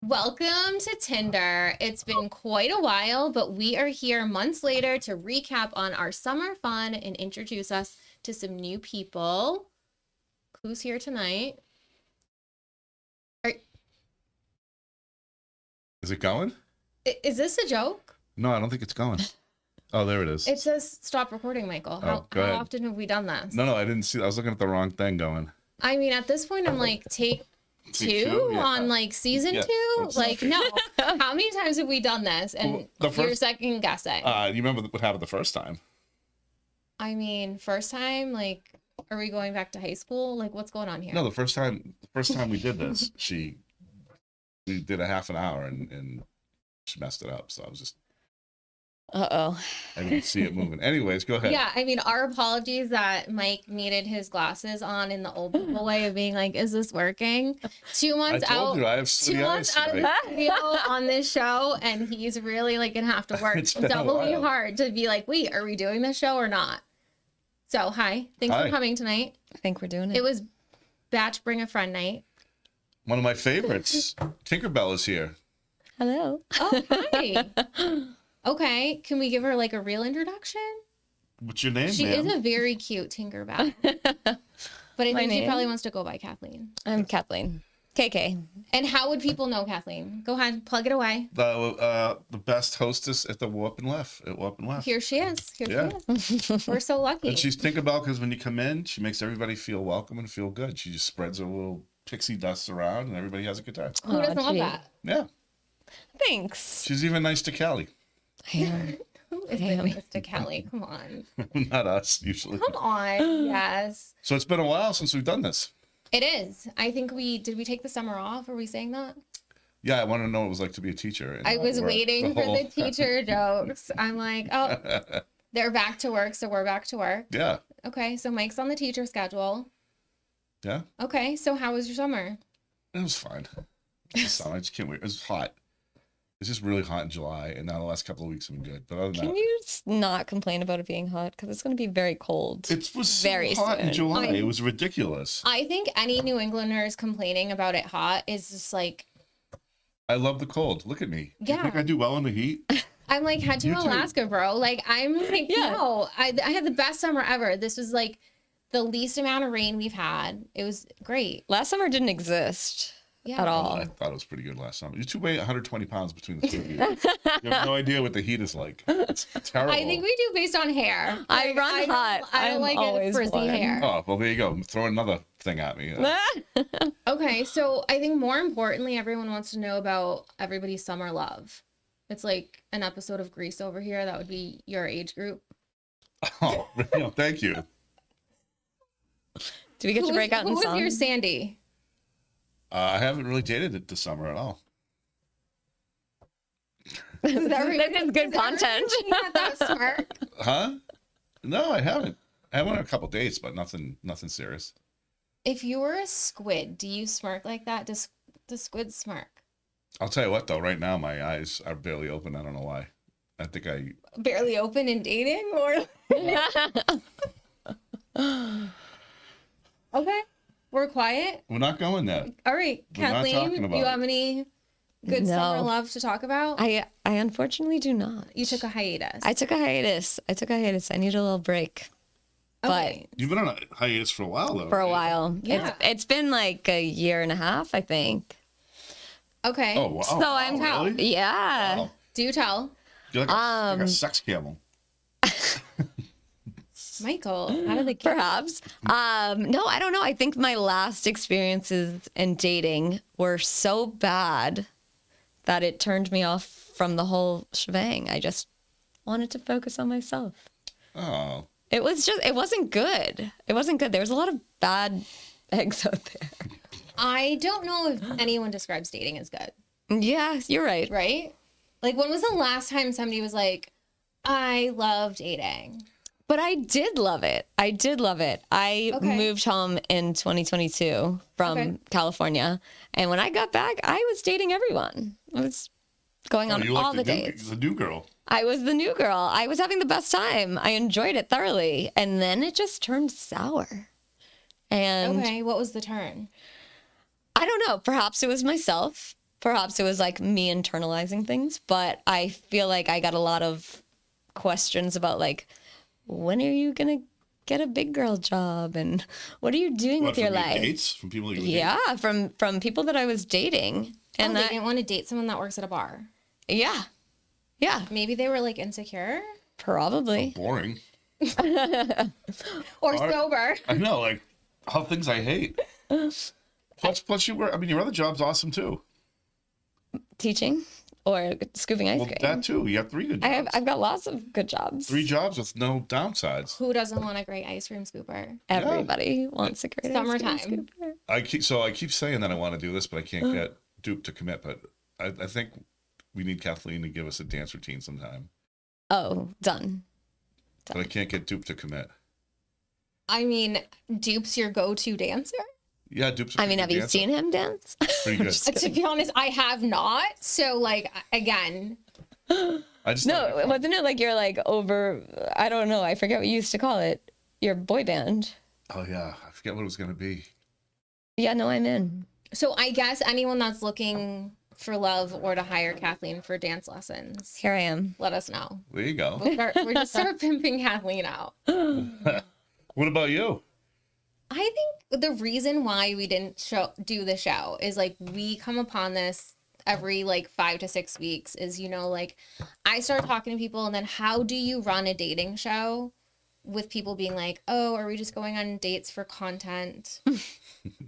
Welcome to Tinder. It's been quite a while, but we are here months later to recap on our summer fun and introduce us to some new people. Who's here tonight? Is it going? Is this a joke? No, I don't think it's going. Oh, there it is. It says stop recording, Michael. How often have we done this? No, I didn't see. I was looking at the wrong thing going. I mean, at this point, I'm like, take two Yeah. on like season two? Like, no. How many times have we done this? And you're second guessing. You remember what happened the first time? I mean, first time, like, are we going back to high school? Like, what's going on here? No, the first time we did this, we did a half an hour and she messed it up. So I was just, I didn't see it moving. Anyways, go ahead. Yeah, I mean, our apologies that Mike needed his glasses on in the old people way of being like, is this working? 2 months I told out. you, I have 2 months out of the video on this show, and he's really like gonna have to work doubly hard to be like, wait, are we doing this show or not? So, hi. Thanks for coming tonight. I think we're doing it. It was Batch Bring a Friend night. One of my favorites. Tinkerbell is here. Hello. Oh, hi. Okay, can we give her like a real introduction? What's your name, She ma'am? is a very cute Tinkerbell. But I think she probably wants to go by Kathleen. I'm Kathleen. KK. And how would people know Kathleen? Go ahead, plug it away. The best hostess at the Warp and Left. At Warp and Left. Here she is. Here Yeah. she is. We're so lucky. And she's Tinkerbell because when you come in, she makes everybody feel welcome and feel good. She just spreads her little pixie dust around and everybody has a good time. Who doesn't love that? Yeah. Thanks. She's even nice to Callie. I am. Who is the nice to Kelly? Come on. Not us, usually. Come on. Yes. So it's been a while since we've done this. It is. I think did we take the summer off? Are we saying that? Yeah, I want to know what it was like to be a teacher. And I was work waiting for the teacher jokes. I'm like, oh, they're back to work, so we're back to work. Yeah. Okay, so Mike's on the teacher schedule. Yeah. Okay, so how was your summer? It was fine. It's summer. I just can't wait. It was hot. It's just really hot in July, and now the last couple of weeks have been good. But other than Can you just not complain about it being hot? Because it's going to be very cold. it was so very hot in soon. July. It was ridiculous. I think any New Englanders complaining about it hot is just like, I love the cold. Look at me. Do you Yeah. think I do well in the heat? I'm like, head to You too. Alaska, bro. Like, I'm like, Yeah. no, I had the best summer ever. This was like the least amount of rain we've had. It was great. Last summer didn't exist Yeah. at all. I thought it was pretty good last summer. You two weigh 120 pounds between the two of you. You have no idea what the heat is like. It's terrible. I think we do based on hair. I Like, run hot. I don't I'm like it always frizzy warm. hair. Oh, well, there you go. Throw another thing at me. Okay, so I think more importantly, everyone wants to know about everybody's summer love. It's like an episode of Grease over here. That would be your age group. Oh, thank you. Do we get to break out in Who was song? your Sandy? I haven't really dated it this summer at all. This is good content. You got that smirk. Huh? No, I haven't. I went on a couple dates, but nothing serious. If you were a squid, do you smirk like that? Does squid smirk? I'll tell you what, though. Right now, my eyes are barely open. I don't know why. I think I... Barely open in dating, or okay, we're quiet. We're not going there. All right, We're not Kathleen, talking do about you it. have any good summer love to talk about? I unfortunately do not. You took a hiatus. I took a hiatus. I need a little break. Okay. You've been on a hiatus for a while, though. But for a while. Yeah. It's been like a year and a half, I think. Okay. Oh, wow. So I'm really? yeah. Wow. Do tell. You're like a sex camel. Michael, how did the Perhaps. No, I don't know. I think my last experiences in dating were so bad that it turned me off from the whole shebang. I just wanted to focus on myself. Oh. It wasn't good. It wasn't good. There was a lot of bad eggs out there. I don't know if anyone describes dating as good, Yeah, you're right. right? Like, when was the last time somebody was like, I love dating? But I did love it. I moved home in 2022 from California. And when I got back, I was dating everyone. I was going on all the dates. The new girl. I was the new girl. I was having the best time. I enjoyed it thoroughly. And then it just turned sour. And Okay, what was the turn? I don't know. Perhaps it was myself. perhaps it was like me internalizing things, but I feel like I got a lot of questions about like, when are you going to get a big girl job? And what are you doing with your life? Dates? From people you Yeah, from people that I was dating. And they didn't want to date someone that works at a bar. Yeah. Yeah. Maybe they were like insecure. Probably. Boring. Or sober. I know, like, all things I hate. Plus you were, I mean, your other job's awesome too. Teaching or scooping ice cream. That too. You have 3 good jobs. I've got lots of good jobs. 3 jobs with no downsides. Who doesn't want a great ice cream scooper? Everybody wants a great Summertime. ice cream scooper. I keep saying that I want to do this, but I can't get Dupe to commit. But I think we need Kathleen to give us a dance routine sometime. Oh, done. But I can't get Dupe to commit. I mean, Dupe's your go-to dancer? Yeah, Dupe's a I mean, pretty have good you dancer. seen him dance? Pretty good. To be honest, I have not. So, like, again, I just No, wasn't it like you're like over, I don't know, I forget what you used to call it, your boy band. Oh yeah, I forget what it was gonna be. Yeah, no, I'm in. so I guess anyone that's looking for love or to hire Kathleen for dance lessons, Here I am. let us know. There you go. We're just start pimping Kathleen out. What about you? I think the reason why we didn't do the show is like we come upon this every like 5 to 6 weeks is, you know, like I start talking to people and then how do you run a dating show with people being like, oh, are we just going on dates for content?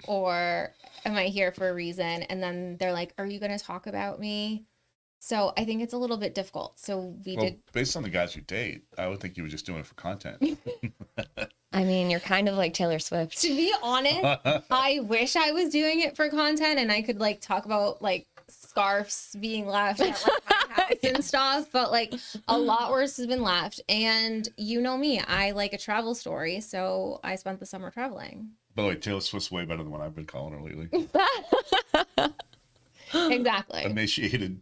Or am I here for a reason? And then they're like, are you going to talk about me? So I think it's a little bit difficult. So Based on the guys you date, I would think you were just doing it for content. I mean, you're kind of like Taylor Swift. To be honest, I wish I was doing it for content and I could like talk about like scarves being left at like my house and stuff, but like a lot worse has been left. And you know me, I like a travel story, so I spent the summer traveling. By the way, Taylor Swift's way better than what I've been calling her lately. Exactly. Emaciated.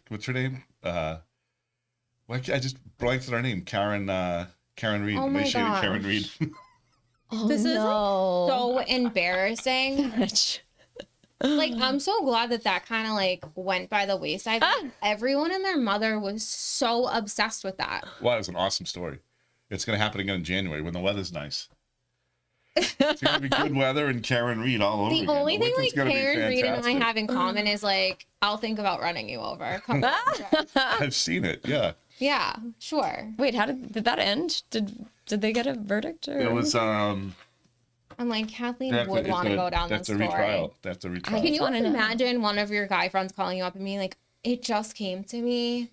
What's her name? Why can't I just blanked on her name? Karen Reed. Oh my Emaciated gosh. Karen Reed. Oh, This is no. so embarrassing. Like, I'm so glad that kind of like went by the wayside. Everyone and their mother was so obsessed with that. Wow, it was an awesome story. It's going to happen again in January when the weather's nice. It's going to be good weather and Karen Reed all over The again. only thing like winter's gonna be Karen Reed and I fantastic. have in common is like, I'll think about running you over. Come on. I've seen it, yeah. Yeah, sure. Wait, how did that end? Did they get a verdict? Or? It was, I'm like, Kathleen would want to go down this That's a story. retrial. That's a retrial. Can you wanna know. imagine one of your guy friends calling you up and being like, it just came to me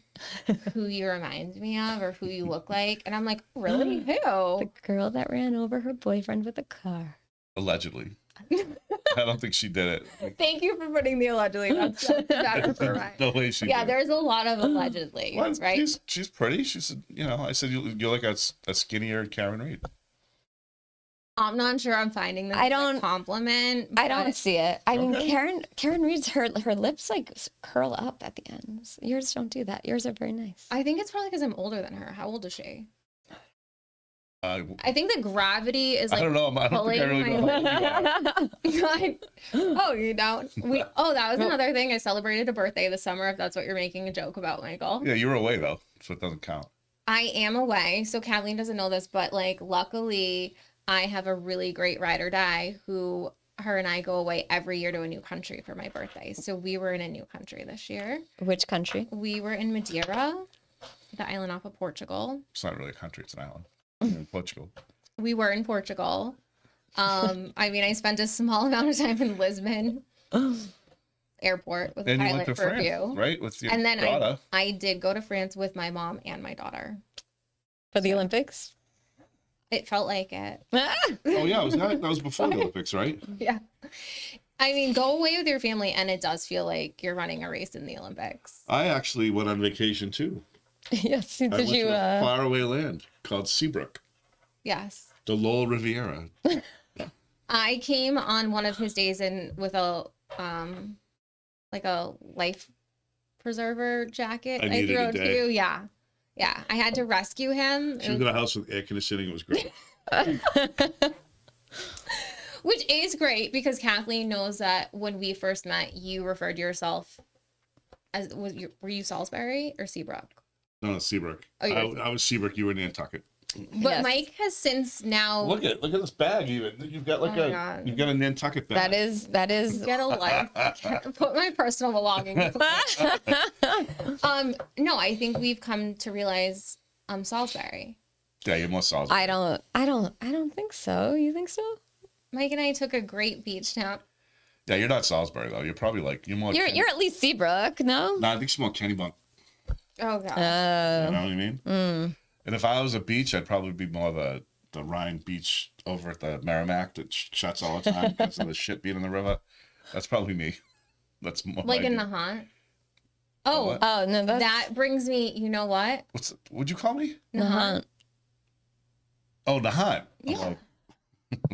who you remind me of or who you look like? And I'm like, really? Who? The girl that ran over her boyfriend with a car. Allegedly. I don't think she did it. Thank you for putting the allegedly. That's better for Ryan. No way she Yeah, did it. there's a lot of allegedly, Well, right? She's pretty. She's, I said you're like a skinnier Karen Reed. I'm not sure I'm finding this I don't- a compliment. I don't see it. I mean, Okay. Karen Reed's her lips like curl up at the ends. Yours don't do that. Yours are very nice. I think it's probably because I'm older than her. How old is she? I I think the gravity is like don't know. I don't think I really know how old you are. Oh, you don't? That was another thing. I celebrated a birthday this summer, if that's what you're making a joke about, Michael. Yeah, you were away though, so it doesn't count. I am away, so Kathleen doesn't know this, but like luckily I have a really great ride or die who her and I go away every year to a new country for my birthday. So we were in a new country this year. Which country? We were in Madeira, the island off of Portugal. It's not really a country; it's an island. In Portugal. We were in Portugal. I mean, I spent a small amount of time in Lisbon airport with a And you went pilot to for a France, few. right? With your And then daughter. I did go to France with my mom and my daughter. For the Olympics? It felt like it. Oh yeah, that was before the Olympics, right? Yeah. I mean, go away with your family and it does feel like you're running a race in the Olympics. I actually went on vacation too. Yes. I Did went you? to a faraway land called Seabrook, Yes. the Lowell Riviera. I came on one of his days in with a like a life preserver jacket I I needed threw a out to day. you. Yeah. Yeah. I had to rescue him. She was in a house with air conditioning. It was great. Which is great because Kathleen knows that when we first met, you referred to yourself were you Salisbury or Seabrook? No, Seabrook. Oh, I was Seabrook. You were Nantucket. But Yes. Mike has since now. Look at this bag. Even you've got God. you've got a Nantucket bag. That is. Get a life. I can't put my personal belongings. No, I think we've come to realize I'm Salisbury. Yeah, you're more Salisbury. I don't think so. You think so? Mike and I took a great beach nap. Yeah, you're not Salisbury though. You're probably like you're more. You're at least Seabrook, no? No, I think she's more Kennebunk. Oh god. You know what I mean? And if I was a beach, I'd probably be more the Rhine beach over at the Merrimack that shuts all the time because of the shit being in the river. That's probably me. That's more Like my in deal. Nahant. Oh, what? Oh no, that brings me. You know what? What'd you call me? Nahant. Oh, Nahant. Yeah. Oh,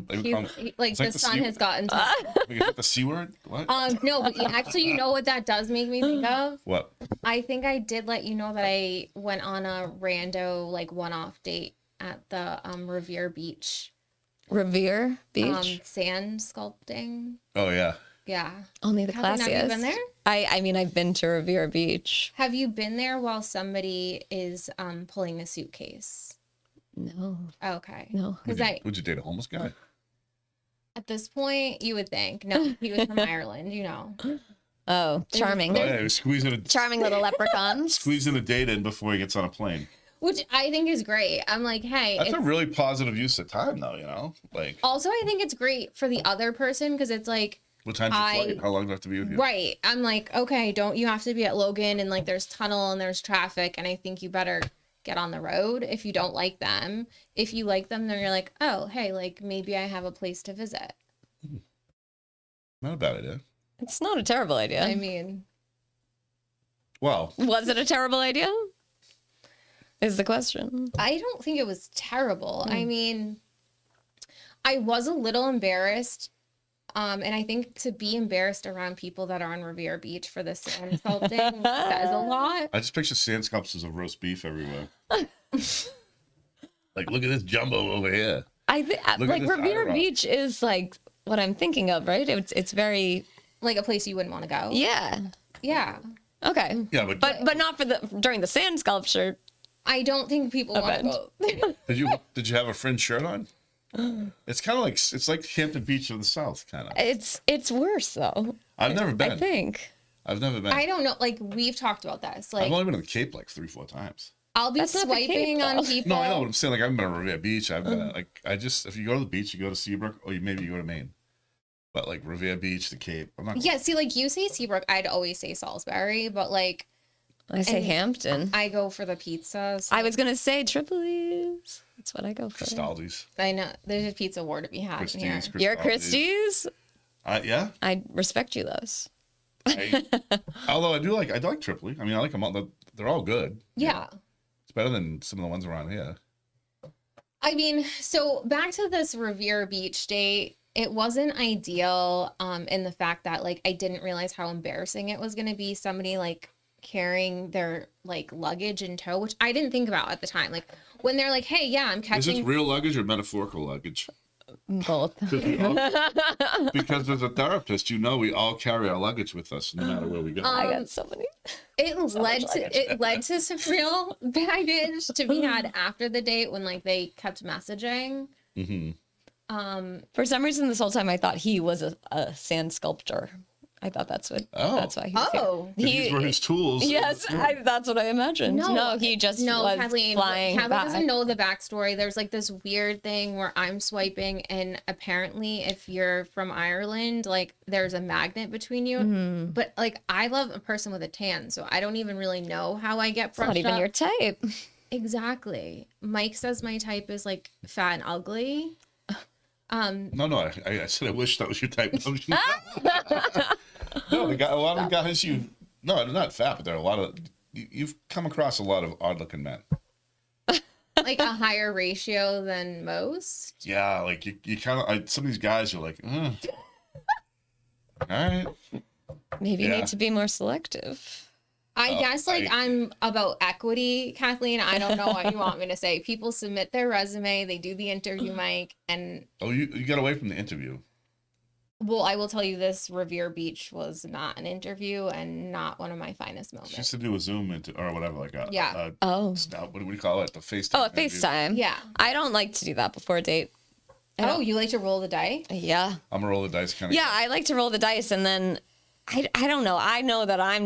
they would call me- Like It's the like the sun sea- has gotten to. Is that the C word? What? No, but actually, you know what that does make me think of? What? I think I did let you know that I went on a rando like one-off date at the Revere Beach. Revere Beach. Sand sculpting. Oh yeah. Yeah. Only the Kathleen, classiest. have you been there? I mean, I've been to Revere Beach. Have you been there while somebody is pulling a suitcase? No, Okay. no. Because Would you date a homeless guy? at this point, you would think. No, he was from Ireland, you know. Oh, charming. Oh yeah, he was Charming little leprechauns. squeezing a date in before he gets on a plane. Which I think is great. I'm like, hey. That's a really positive use of time, though. You know, like Also, I think it's great for the other person because it's like, what time's your flight? How long do I have to be with you? right. I'm like, okay, don't you have to be at Logan and like there's tunnel and there's traffic and I think you better get on the road if you don't like them. If you like them, then you're like, oh, hey, like maybe I have a place to visit. Not a bad idea. It's not a terrible idea. I mean, Well, Was it a terrible idea? Is the question. I don't think it was terrible. I mean, I was a little embarrassed. And I think to be embarrassed around people that are on Revere Beach for the sand sculpting says a lot. I just picture sand sculptures of roast beef everywhere. Like, look at this jumbo over here. I think Look at like this Revere eyebrow. Beach is like what I'm thinking of, right? It's very Like a place you wouldn't want to go. yeah. Yeah. Okay. Yeah, But not for the during the sand sculpture. I don't think people want to Event. go. did you have a fringe shirt on? It's kind of like it's like Hampton Beach of the South, kind of. It's worse though. I've never been. I think. I've never been. I don't know. Like we've talked about this. Like I've only been to the Cape like 3-4 times. I'll be That's not the swiping Cape, on though. people. No, I know what I'm saying. Like I've been to Revere Beach. I've been like if you go to the beach, you go to Seabrook, or maybe you go to Maine. But like Revere Beach, the Cape, I'm not. Yeah, see, like you say Seabrook, I'd always say Salisbury, but like I say And- Hampton. I go for the pizzas. I was gonna say Tripoli's. That's what I go for. Cristaldi's. I know there's a pizza war to be had in here. Christie's. You're Christie's. Yeah. I respect you, those. Although I like Tripoli. I mean, I like them all. They're all good. Yeah. It's better than some of the ones around here. I mean, so back to this Revere Beach date, it wasn't ideal in the fact that like I didn't realize how embarrassing it was going to be somebody like carrying their like luggage in tow, which I didn't think about at the time. Like when they're like, "Hey, yeah, I'm Is catching." this real luggage or metaphorical luggage? Both. Because as a therapist, we all carry our luggage with us no matter where we go. I got so many. It led to some real baggage to be had after the date when like they kept messaging. Mm-hmm. For some reason, this whole time I thought he was a sand sculptor. I thought that's why he was Oh. here. These were his tools. Yes, that's what I imagined. No, he just was Kathleen, flying Kathleen back. doesn't know the backstory. There's like this weird thing where I'm swiping, and apparently, if you're from Ireland, like there's a magnet between you. Mm-hmm. But like, I love a person with a tan, so I don't even really know how I get It's brushed not even up. your type. Exactly. Mike says my type is like fat and ugly. No, I said I wish that was your type. No, a lot of guys no, they're not fat, but there are a lot of, you've come across a lot of odd looking men. Like a higher ratio than most. Yeah, like you kind of, some of these guys are like, all right. Maybe you Yeah. need to be more selective. I guess I'm about equity, Kathleen. I don't know what you want me to say. People submit their resume, they do the interview, Mike, and Oh, you got away from the interview. Well, I will tell you this, Revere Beach was not an interview and not one of my finest She moments. used to do a Zoom or whatever, like a Yeah. what do we call it? The FaceTime. Oh, a interview. FaceTime. Yeah. I don't like to do that before a date. Oh, you like to roll the dice? Yeah. I'm a roll the dice kind of. Yeah, I like to roll the dice, and then I don't know. I know that I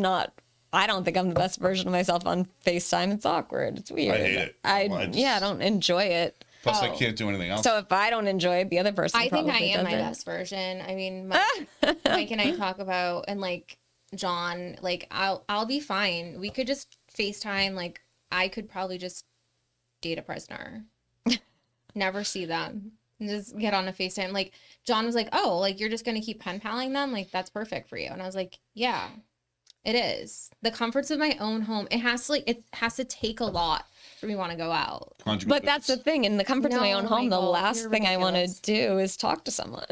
don't think I'm the best version of myself on FaceTime. It's awkward. It's weird. I hate it. I don't enjoy it. Plus, I can't do anything else. So if I don't enjoy it, the other person I think I probably am my doesn't. best version. I mean, Mike and I talk about, and like John, like I'll be fine. We could just FaceTime. Like I could probably just date a prisoner, never see them, and just get on a FaceTime. Like John was like, "Oh, like you're just gonna keep pen paling them? Like that's perfect for you." And I was like, "Yeah, it is. The comforts of my own home. It has to take a lot for me to want to go out." But that's the thing. In the comfort of my own home, the Michael, last you're thing I want to ridiculous. do is talk to someone.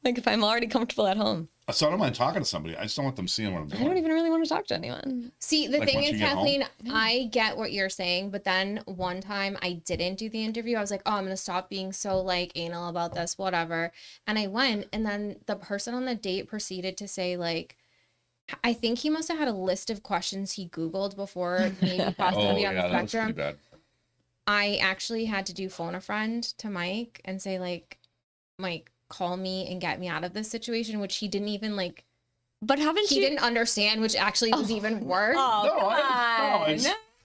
Like if I'm already comfortable at home, So I don't mind talking to somebody. I just don't want them seeing what I'm doing. I don't even really want to talk to anyone. See, the Like, thing once is, you get home? Kathleen, I get what you're saying, but then one time I didn't do the interview. I was like, oh, I'm going to stop being so like anal about this, whatever. And I went, and then the person on the date proceeded to say like, I think he must have had a list of questions he Googled before maybe possibly on the that was pretty spectrum. bad. I actually had to do phone a friend to Mike and say like, Mike, call me and get me out of this situation, which he didn't even like. But haven't He you? didn't understand, which actually was even worse. Oh, No, come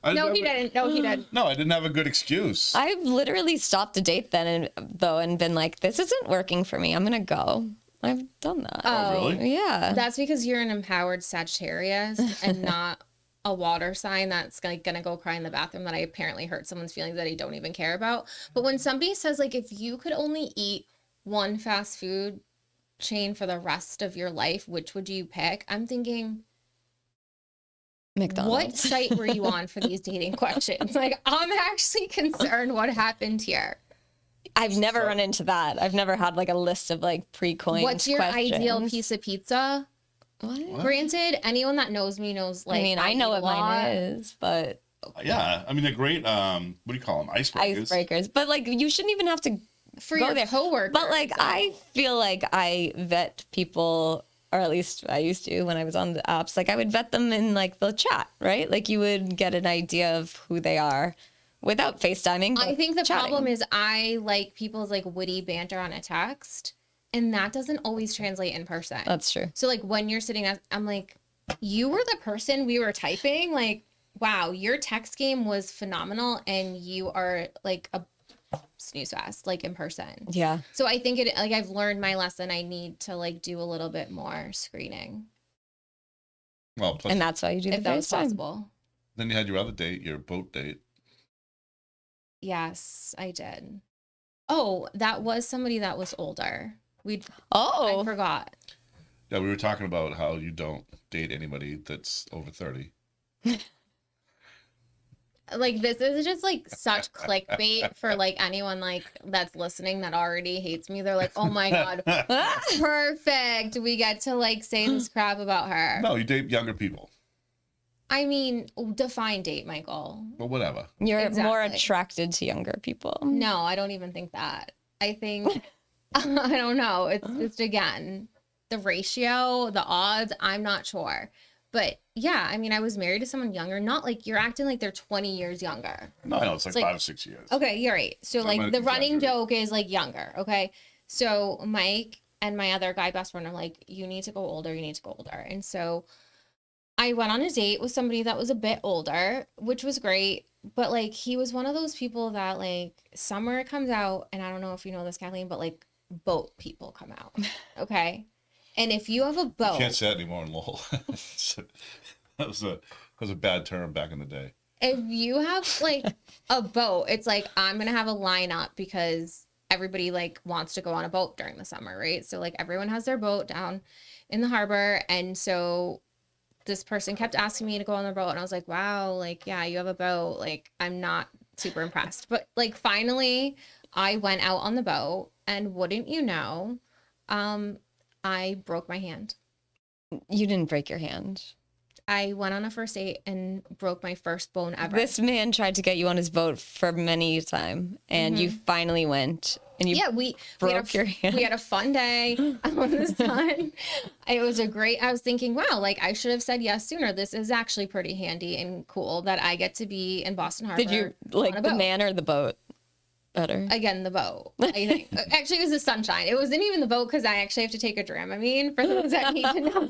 on. No, he didn't. No, he didn't. No, I didn't have a good excuse. I've literally stopped a date then and been like, this isn't working for me. I'm gonna go. I've done that. Oh, really? Yeah. That's because you're an empowered Sagittarius and not a water sign that's like gonna go cry in the bathroom that I apparently hurt someone's feelings that I don't even care about. But when somebody says like, if you could only eat one fast food chain for the rest of your life, which would you pick? I'm thinking, McDonald's. what site were you on for these dating questions? Like, I'm actually concerned what happened here. I've never run into that. I've never had like a list of like pre-coined What's your questions. ideal piece of pizza? What? Granted, anyone that knows me knows like I mean, I know eat a what mine lot. is, but Yeah, I mean they're great. What do you call them? Icebreakers. icebreakers. But like, you shouldn't even have to For go your there. coworkers. But like, though. I feel like I vet people, or at least I used to when I was on the apps. Like, I would vet them in like the chat, right? Like, you would get an idea of who they are without FaceTiming. I think the chatting. problem is I like people's like witty banter on a text, and that doesn't always translate in person. That's true. So like when you're sitting, I'm like, you were the person we were typing. Like, wow, your text game was phenomenal, and you are like a snooze fest, like in person. Yeah. So I think it like I've learned my lesson. I need to like do a little bit more screening Well, plus, And that's why you do the if that was FaceTime. possible. then you had your other date, your boat date. Yes, I did. Oh, that was somebody that was older. I Oh, forgot. Yeah, we were talking about how you don't date anybody that's over 30. Like this is just like such clickbait for like anyone like that's listening that already hates me. They're like, oh my god, perfect. We get to like say this crap about her. No, you date younger people. I mean, define date, Michael. But whatever. you're more Exactly. attracted to younger people. No, I don't even think that. I think I don't know. It's just again the ratio, the odds. I'm not sure, but yeah. I mean, I was married to someone younger. Not like you're acting like they're 20 years younger. No, I know it's like like- 5 or 6 years. Okay, you're right. So I'm like gonna the running exaggerate. joke is like younger. Okay, so Mike and my other guy best friend are like, you need to go older. You need to go older. And so I went on a date with somebody that was a bit older, which was great. But like he was one of those people that like summer comes out, and I don't know if you know this, Kathleen, but like boat people come out. Okay. And if you have a boat, You can't say that anymore in Lowell. that was a bad term back in the day. if you have like a boat, it's like I'm gonna have a lineup because everybody like wants to go on a boat during the summer, right? So like everyone has their boat down in the harbor, and so this person kept asking me to go on their boat, and I was like, wow, like yeah, you have a boat. Like I'm not super impressed, but like finally I went out on the boat, and wouldn't you know, I broke my hand. You didn't break your hand. I went on a first date and broke my first bone ever. This man tried to get you on his boat for many a time, and you finally went, And you Yeah, we broke your hand. We had a fun day on the sun. It was I was thinking, wow, like I should have said yes sooner. This is actually pretty handy and cool that I get to be in Boston Harbor. Did you on like a the boat. man or the boat better? Again, the boat, I think. Actually, it was the sunshine. It wasn't even the boat because I actually have to take a Dramamine for those that need to know.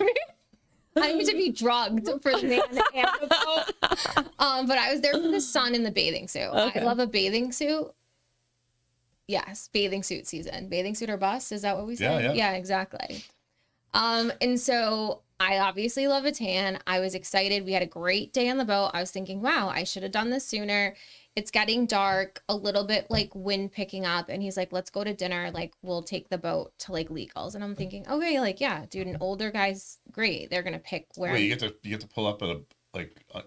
I need to be drugged for the man and the boat. But I was there for the sun in the bathing suit. Okay. I love a bathing suit. Yes, bathing suit season. Bathing suit or bust, is that what we say? Yeah. Yeah, exactly. And so I obviously love a tan. I was excited. We had a great day on the boat. I was thinking, wow, I should have done this sooner. It's getting dark, a little bit like wind picking up. And he's like, let's go to dinner. Like, we'll take the boat to like Legals. And I'm thinking, okay, like, yeah, dude, an older guy's great. They're going to pick where. Wait, you get to pull up at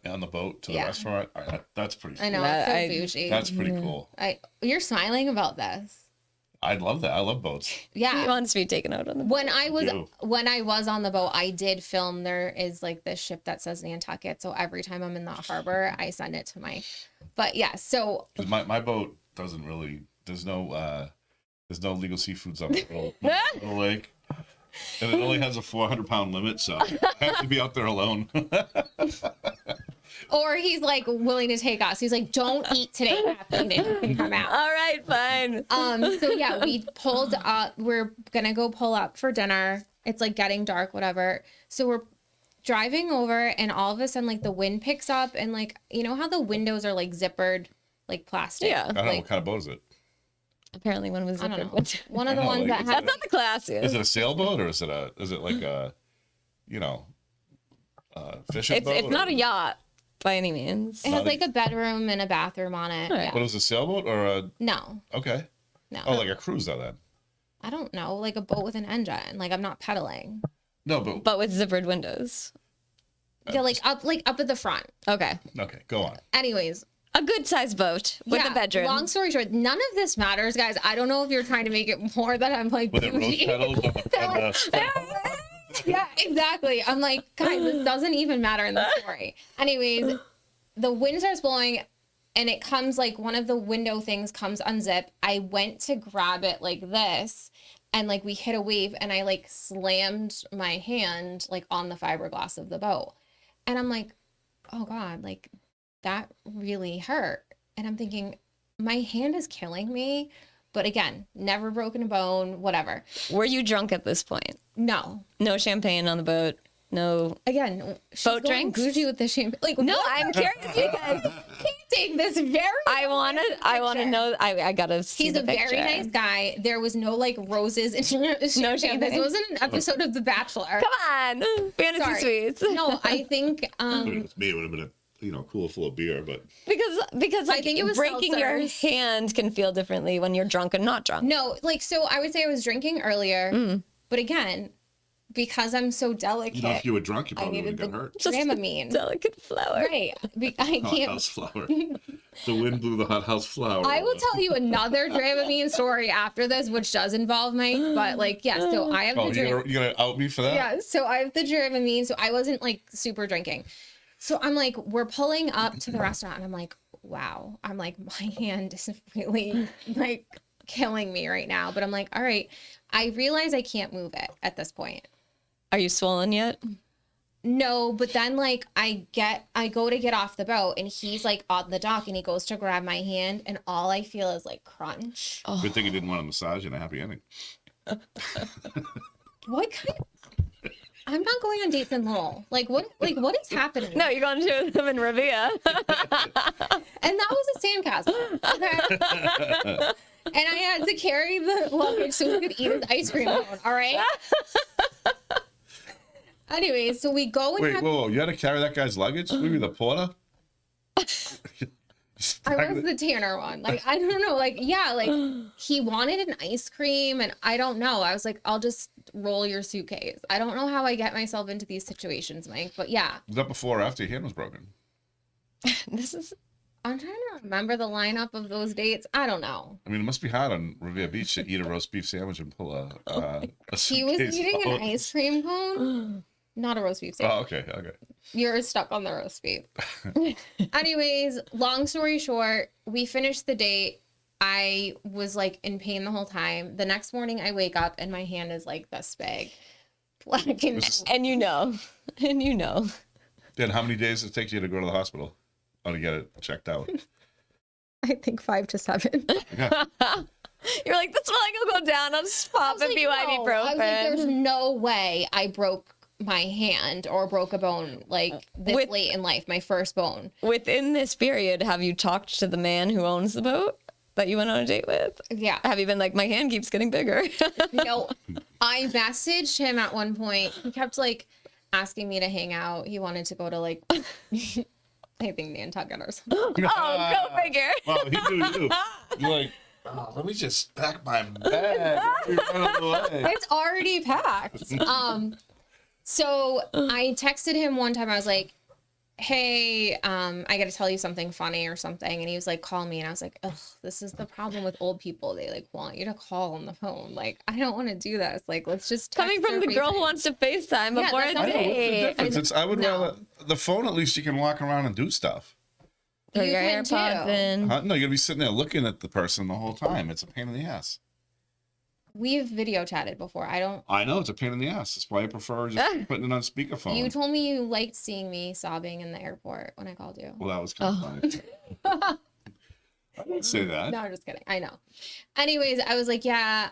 on the boat to the Yeah. restaurant. That's pretty. Cool. I know, That- it's so bougie. That's pretty cool. You're smiling about this. I'd love that. I love boats. He Yeah. wants to be taken out on the boat. When I was on the boat, I did film. There is like this ship that says Nantucket. So every time I'm in the harbor, I send it to but yeah, so 'Cause my boat doesn't really. There's no legal seafoods on the little lake, and it only has a 400-pound limit, so I have to be out there alone. or he's like willing to take us. He's like, don't eat today, Kathleen, and you can come out. All right, fine. So yeah, we pulled up. We're gonna go pull up for dinner. It's like getting dark, whatever. So we're driving over, and all of a sudden, like the wind picks up, and like you know how the windows are like zippered, like plastic. Yeah. I don't know Like, what kind of boat is it. Apparently one was I don't zippered. know. One of the I know, ones like, that is has. That's not the classiest. Is it a sailboat or is it like a, fishing boat? It's not or- a yacht by any means. It has like a bedroom and a bathroom on it. All right. Yeah. But it was a sailboat or a No, okay. no. Oh, like a cruise though then. I don't know, like a boat with an engine. Like I'm not pedaling. No, but But with zippered windows. Yeah, like up at the front. Okay. okay, go on. Anyways, A good sized boat with yeah, a bedroom. Long story short, none of this matters, guys. I don't know if you're trying to make it more that I'm like With it rose bougie. petals on the Yeah, exactly. I'm like, guys, this doesn't even matter in the story. Anyways, the wind starts blowing and it comes like one of the window things comes unzip. I went to grab it like this and like we hit a wave and I like slammed my hand like on the fiberglass of the boat. And I'm like, oh God, like that really hurt. And I'm thinking, my hand is killing me. But again, never broken a bone, whatever. Were you drunk at this point? No. No champagne on the boat. No. Again, she's Boat going drinks? Gucci with the champagne. Like, No, what? I'm curious because He take this very. I want to know. I gotta see He's the a very picture. nice guy. There was no like roses and champagne. champagne? This wasn't an episode of The Bachelor. Come on, fantasy Sorry. suites. No, I think If it was me, it would have been a cooler full of beer, but because like, I think it was breaking your seltzers. hand can feel differently when you're drunk and not drunk. no, like so. I would say I was drinking earlier, Mm. but again, because I'm so delicate, if you were drunk, you I probably would needed have the got hurt. Dramamine. Delicate flower. Right, I can't. Hothouse flower. The wind blew the hothouse flower. I will tell you another Dramamine story after this, which does involve Mike. But like, yeah. So I have Oh, the you gonna out me for that? Yeah, so I have the Dramamine, so I wasn't like super drinking. So I'm like, we're pulling up to the restaurant, and I'm like, wow. I'm like, my hand is really like killing me right now. But I'm like, all right. I realize I can't move it at this point. Are you swollen yet? No, but then like I go to get off the boat, and he's like on the dock, and he goes to grab my hand, and all I feel is like crunch. Good thing you didn't want a massage and a happy ending. What kind of? I'm not going on dates in Lowell. Like what is happening? No, you're going to them in Revia. And that was a sandcastle. Okay. And I had to carry the luggage so we could eat his ice cream cone. All right. Anyway, so we go and Wait, whoa! You had to carry that guy's luggage? Maybe the porter? I was the tanner one. Like, I don't know. Like, yeah, like he wanted an ice cream and I don't know. I was like, I'll just roll your suitcase. I don't know how I get myself into these situations, Mike. But yeah, Was that before or after your hand was broken? This is I'm trying to remember the lineup of those dates. I don't know. I mean, it must be hard on Revere Beach to eat a roast beef sandwich and pull a He was suitcase eating out. an ice cream cone. Not a roast beef sandwich. Oh, okay. You're stuck on the roast beef. Anyways, long story short, we finished the date. I was like in pain the whole time. The next morning I wake up and my hand is like this big. Like, And you know. Then how many days did it take you to go to the hospital? Oh, to get it checked out. I think 5 to 7. Yeah. You're like, this swelling will go down. I'll just pop a few ibuprofen. I was like, there's no way I broke my hand or broke a bone like this late in life, my first bone. Within this period, have you talked to the man who owns the boat that you went on a date with? Yeah. Have you been like, my hand keeps getting bigger? No, I messaged him at one point. He kept like asking me to hang out. He wanted to go to like, I think Nantucket or something. Oh, go figure. Well, he knew you. You're like, oh, let me just pack my bag. You're running away. It's already packed. So I texted him one time. I was like, hey, I got to tell you something funny or something. And he was like, call me. And I was like, ugh, this is the problem with old people. They like want you to call on the phone. Like, I don't want to do this. Like, let's just text Coming from or the girl FaceTime. who wants to FaceTime before a that's I know, what's the date. difference? I would rather, the phone, at least you can walk around and do stuff. Throw You your can AirPods too. in. No, you're going to be sitting there looking at the person the whole time. It's a pain in the ass. We've video chatted before. I know, it's a pain in the ass. That's why I prefer just putting it on speakerphone. You told me you liked seeing me sobbing in the airport when I called you. Well, that was kind of funny. I didn't say that. No, I'm just kidding. I know. Anyways, I was like, yeah.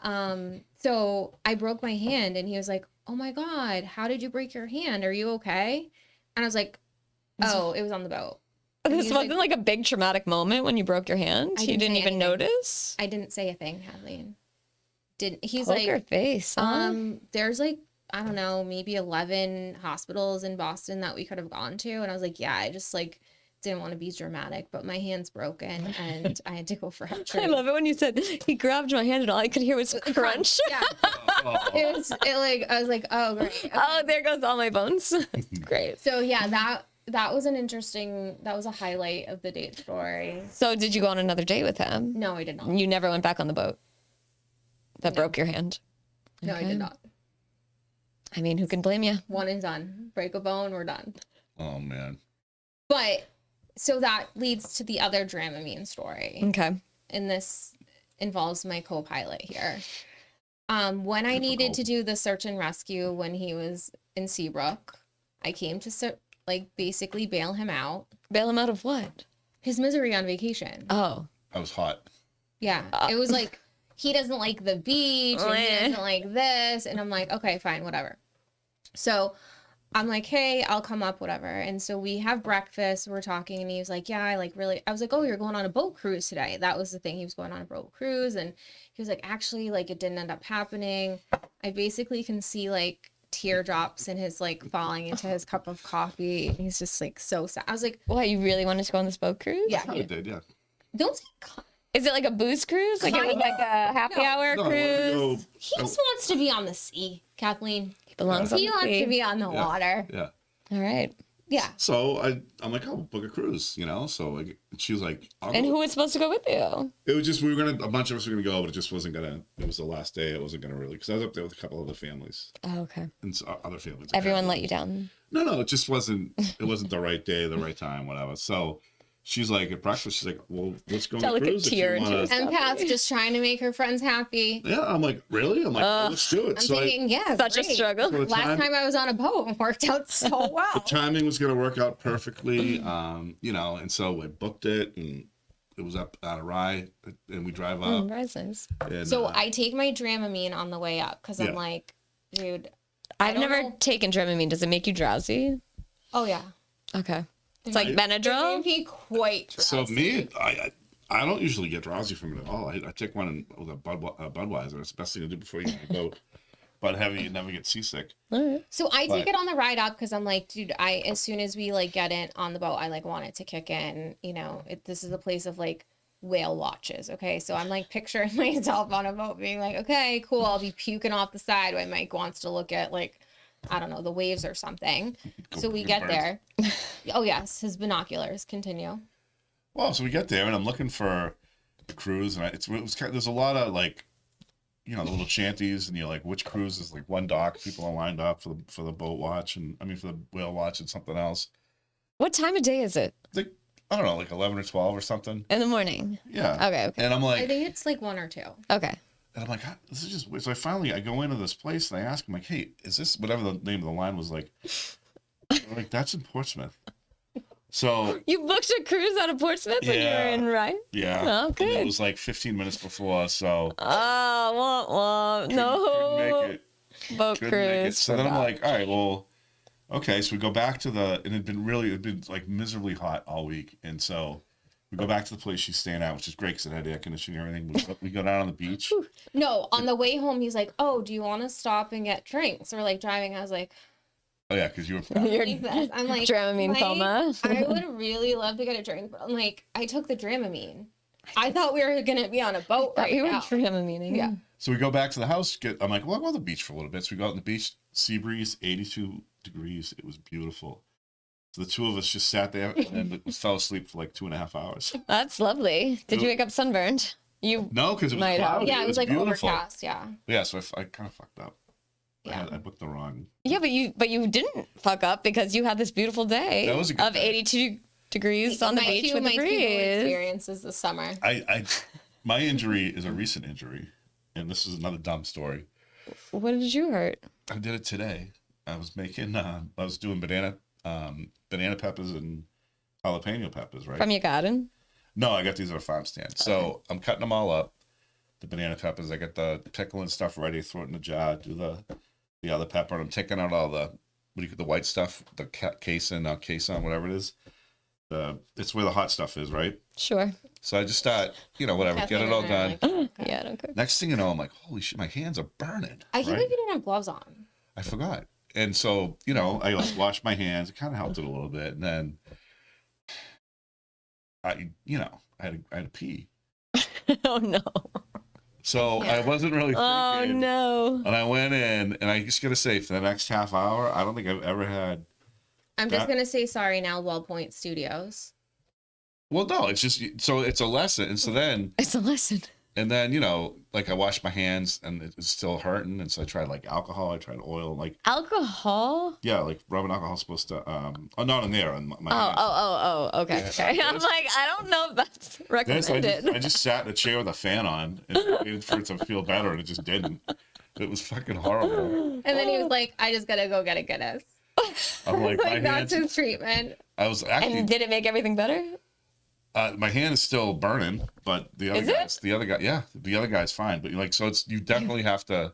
So I broke my hand and he was like, oh my God, how did you break your hand? Are you okay? And I was like, oh, it was on the boat. And This he was wasn't like a big traumatic moment when you broke your hand? I You didn't didn't say even anything. notice? I didn't say a thing, Kathleen. He's Poker like, face, huh? there's like, I don't know, maybe 11 hospitals in Boston that we could have gone to. And I was like, yeah, I just like didn't want to be dramatic, but my hand's broken and I had to go for I love it when you said he grabbed my hand and all I could hear was crunch. Yeah. I was like, oh, great. Okay. Oh, there goes all my bones. Great. So yeah, that was that was a highlight of the date story. So did you go on another date with him? No, I did not. You never went back on the boat that broke your hand? No, I Okay. did not. I mean, who can blame you? One and done. Break a bone, we're done. Oh, man. But so that leads to the other Dramamine story. Okay. And this involves my co-pilot here. When I needed to do the search and rescue when he was in Seabrook, I came to basically bail him out. Bail him out of what? His misery on vacation. Oh. I was hot. Yeah. It was like, he doesn't like the beach and he doesn't like this. And I'm like, okay, fine, whatever. So I'm like, hey, I'll come up, whatever. And so we have breakfast. We're talking and he was like, yeah, I was like, oh, you're going on a boat cruise today. That was the thing. He was going on a boat cruise. And he was like, actually, like it didn't end up happening. I basically can see like teardrops in his like falling into his cup of coffee. And he's just like so sad. I was like, What, you really wanted to go on this boat cruise? yeah, I did, yeah. don't say Is it like a booze cruise? Like it was like a happy hour No, I wanted to cruise? go. he just wants to be on the sea, Kathleen. Belongs on He the wants sea. to be on the water. Yeah. All right. Yeah. So I'm like, I'll book a cruise, you know? So she was like, I'll And go. who was supposed to go with you? It was just, a bunch of us were going to go, but it just wasn't going to, it was the last day. It wasn't going to really, because I was up there with a couple other families Oh, okay. and other families. Everyone let you down. No, it just wasn't the right day, the right time, whatever. So she's like, at breakfast, she's like, well, let's go on Tell a like a cruise if tear you into want his- to. Empath just trying to make her friends happy. Yeah, I'm like, really? I'm like, well, let's do it. I'm So thinking, yeah, Such a great. struggle. the Last time I was on a boat, it worked out so the well. timing was going to work out perfectly, you know, and so I booked it, and it was up out of Rye, and we drive up. That's nice. And, So I take my Dramamine on the way up because Yeah. I'm like, dude, I've don't never know. taken Dramamine. Does it make you drowsy? oh yeah. Okay. It's like It Benadryl. made me quite So drowsy. me, I don't usually get drowsy from it at all. I take one with a Budweiser. It's the best thing to do before you get on the boat. But you never get seasick. All right. So I take But- it on the ride up because I'm like, dude, as soon as we like get in on the boat, I like want it to kick in. You know, this is a place of like whale watches. Okay, so I'm like picturing myself on a boat being like, okay, cool, I'll be puking off the side while Mike wants to look at like, I don't know, the waves or something. So we get there. Oh yes, his binoculars. Continue. Well, so we get there, and I'm looking for the cruise, and there's a lot of like, you know, the little shanties, and you're like, which cruise is like one dock? People are lined up for the boat watch, and I mean for the whale watch and something else. What time of day is it? Like I don't know, like 11 or 12 or something. In the morning. Yeah. Okay. And I'm like, I think it's like 1 or 2. Okay. and I'm like, this is just weird. So I go into this place and I ask him, like, hey, is this whatever the name of the line was like? They're like, that's in Portsmouth. So You booked a cruise out of Portsmouth when you were in Rye? yeah. Oh, And good. it was like 15 minutes before, so Oh, couldn't no. make it. Boat Couldn't make it. cruise. So then I'm forgot. like, all right, well, okay. So we go back to and it'd been like miserably hot all week. And so we go back to the place she's staying at, which is great because it had air conditioning and everything. We go down on the beach. No, on the way home, he's like, oh, do you want to stop and get drinks? We're like driving. I was like, Oh, yeah, because you were. You're like this. I'm like, Dramamine Mike, coma. I would really love to get a drink, but I'm like, I took the Dramamine. I thought we were going to be on a boat Thought right you were now. Dramamine. Yeah. So we go back to the house. I'm like, well, I'll go to the beach for a little bit. So we go out on the beach, sea breeze, 82 degrees. It was beautiful. So the two of us just sat there and then fell asleep for like 2.5 hours. That's lovely. Did you wake up sunburned? You No, because it was Might have. cloudy. Yeah, it was like beautiful. overcast. Yeah. Yeah, so I kind of fucked up. Yeah. I booked the wrong. Yeah, but you didn't fuck up because you had this beautiful day That was a good of day. 82 degrees on the beach with the people breeze. experiences this summer. My injury is a recent injury, and this is another dumb story. What did you hurt? I did it today. I was making. I was doing banana peppers and jalapeno peppers, right? From your garden? No, I got these at a farm stand. So I'm cutting them all up. The banana peppers. I got the pickle and stuff ready. Throw it in the jar. Do the other pepper. And I'm taking out all the white stuff, the casein, whatever it is. It's where the hot stuff is, right? Sure. So I just start, whatever, get it all done. Yeah, I don't cook. Next thing you know, I'm like, holy shit, my hands are burning. I can't right? believe you didn't have gloves on. I forgot. And so, I like washed my hands. It kind of helped it a little bit. And then I had to pee. Oh, no. So I wasn't really thinking. Oh, no. And I went in, and I just got to say, for the next half hour, I don't think I've ever had. I'm just going to say sorry now, Wellpoint Studios. Well, no, it's just, so it's a lesson. And so then, It's a lesson. and then, like I washed my hands and it was still hurting. And so I tried like alcohol, I tried oil, like, Alcohol? yeah, like rubbing alcohol is supposed to, not in there, on my hands. Okay. Yeah, Okay. I'm this- like, I don't know if that's This, recommended. I just sat in a chair with a fan on and waited for it to feel better, and it just didn't. It was fucking horrible. And then he was like, I just got to go get a Guinness. I'm like, my Like, that's hands, his treatment. I was actually, And did it make everything better? my hand is still burning, but the other Is it? guys, the other guy's fine. But so you definitely have to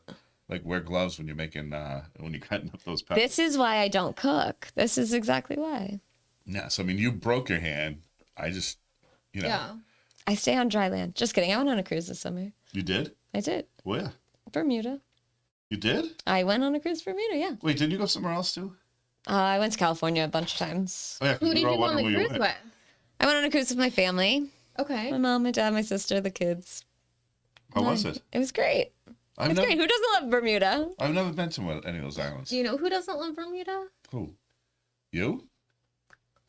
like wear gloves when you're making, when you're cutting up those peppers. This is why I don't cook. This is exactly why. Yeah. So, I mean, you broke your hand. I just, Yeah. I stay on dry land. Just kidding. I went on a cruise this summer. You did? I did. Where? Bermuda. You did? I went on a cruise to Bermuda, yeah. Wait, didn't you go somewhere else too? I went to California a bunch of times. Oh, yeah. 'cause Who we did were you all go on the wondering where cruise went. with? I went on a cruise with my family. Okay. My mom, my dad, my sister, the kids. How was it? It was great. I've It's never, great. Who doesn't love Bermuda? I've never been to any of those islands. Do you know who doesn't love Bermuda? Who? You?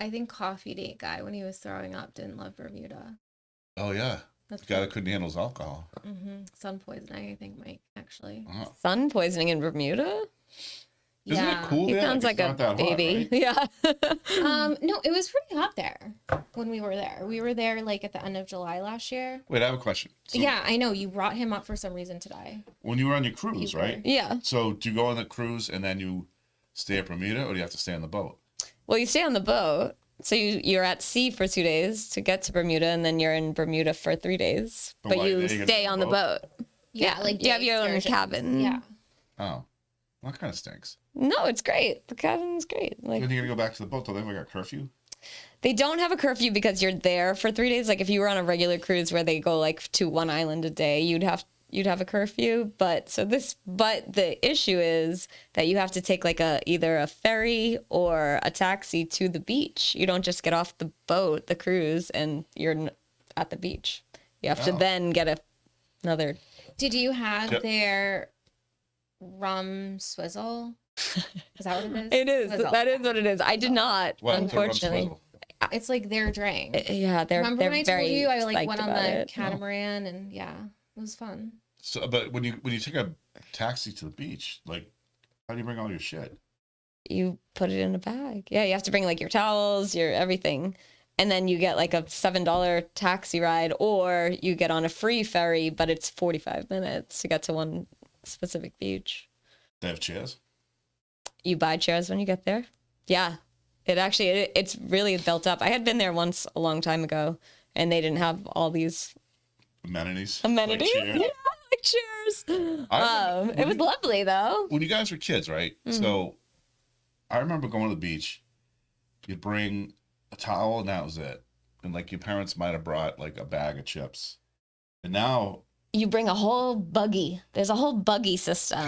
I think Coffee Date guy, when he was throwing up, didn't love Bermuda. Oh, yeah. That's The guy that couldn't handle his alcohol. sun poisoning, I think, Mike, actually. Oh. Sun poisoning in Bermuda? Isn't it cool He there? sounds like it's a not that hot, baby. right? Yeah. No, it was pretty hot there when we were there. We were there like at the end of July last year. Wait, I have a question. So Yeah, I know. You brought him up for some reason today. when you were on your cruise, You were. right? Yeah. So do you go on the cruise and then you stay at Bermuda, or do you have to stay on the boat? Well, you stay on the boat. So you're at sea for 2 days to get to Bermuda, and then you're in Bermuda for 3 days. But But why, you then you get stay to on the the boat. Yeah, like you have day your own excursions. cabin. Yeah. Oh, well, that kind of stinks. No, it's great. The cabin's great. Like Then you gotta go back to the boat. Till they ever got curfew? they don't have a curfew because you're there for 3 days. Like if you were on a regular cruise where they go like to one island a day, you'd have a curfew. But the issue is that you have to take like either a ferry or a taxi to the beach. You don't just get off the boat, the cruise, and you're at the beach. You have to Oh. then get another. Did you have Yep. their rum swizzle? Is that what it is? It is. Swizzle. That is what it is. I did not, What? What's a rum unfortunately. swizzle? It's like their drink. Yeah, they're Remember they're when I very told you I like psyched went on about the it. catamaran and yeah, it was fun. So, but when you take a taxi to the beach, like, how do you bring all your shit? You put it in a bag. Yeah, you have to bring like your towels, your everything. and then you get like a $7 taxi ride, or you get on a free ferry, but it's 45 minutes to get to one specific beach. They have chairs? You buy chairs when you get there. Yeah. It's really built up. I had been there once a long time ago, and they didn't have all these Amenities? amenities. Like chairs? Yeah, like chairs. I It was lovely though. When you guys were kids, right? So I remember going to the beach. You'd bring a towel, and that was it. And like your parents might have brought like a bag of chips. And now You bring a whole buggy. There's a whole buggy system.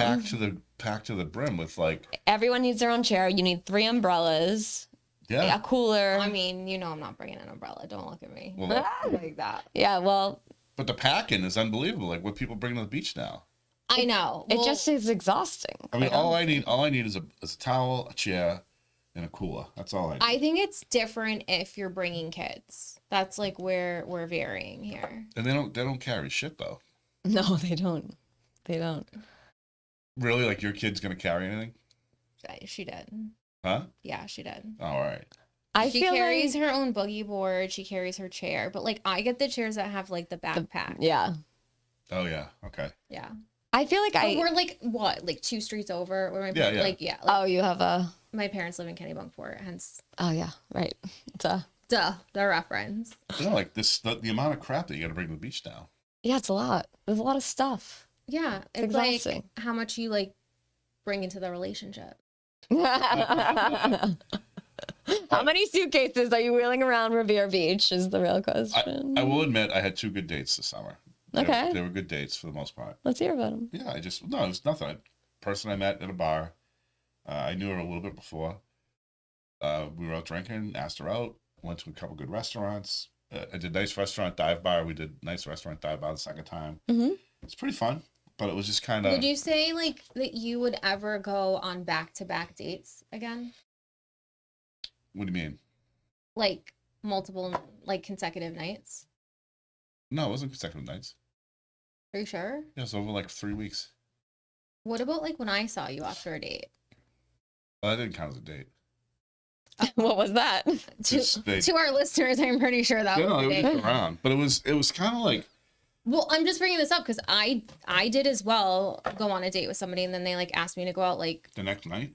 packed to the brim with like, Everyone needs their own chair. You need 3 umbrellas, yeah. a cooler. I mean, you know, I'm not bringing an umbrella. Don't look at me Well, like that. Yeah, well, but the packing is unbelievable. Like what people bring to the beach now. I know. it Well, just is exhausting. I mean, all I need is a towel, a chair, and a cooler. That's all I need. I think it's different if you're bringing kids. That's like where we're varying here. And they don't carry shit though. No, they don't. They don't. Really, like your kid's gonna carry anything? She did. Huh? Yeah, she did. Oh, all right. She carries her own boogie board. She carries her chair. But like I get the chairs that have like the backpack. Yeah. Oh yeah. Okay. Yeah. I feel like But we're like what, like 2 streets over? Where my Yeah. Like oh, you have a. my parents live in Kennebunkport, hence Oh, yeah. Right. It's a. the reference. You know, like the amount of crap that you got to bring to the beach now. Yeah, it's a lot. There's a lot of stuff. Yeah, it's exhausting. like how much you like bring into the relationship. How many suitcases are you wheeling around Revere Beach is the real question. I will admit I had 2 good dates this summer. Okay. They were good dates for the most part. Let's hear about them. Yeah, it was nothing. Person I met at a bar. I knew her a little bit before. We were out drinking, asked her out, went to a couple good restaurants. I did nice restaurant dive bar. We did nice restaurant dive bar the second time. Mm-hmm. It's pretty fun, but it was just kind of. Would you say like that you would ever go on back-to-back dates again? What do you mean? Like multiple, like consecutive nights? No, it wasn't consecutive nights. Are you sure? It was over like 3 weeks. What about like when I saw you after a date? Well, that didn't count as a date. What was that? To our listeners, I'm pretty sure that Yeah, was no, a it was date. just around, but it was kind of like. Well, I'm just bringing this up because I did as well go on a date with somebody, and then they like asked me to go out like The next night?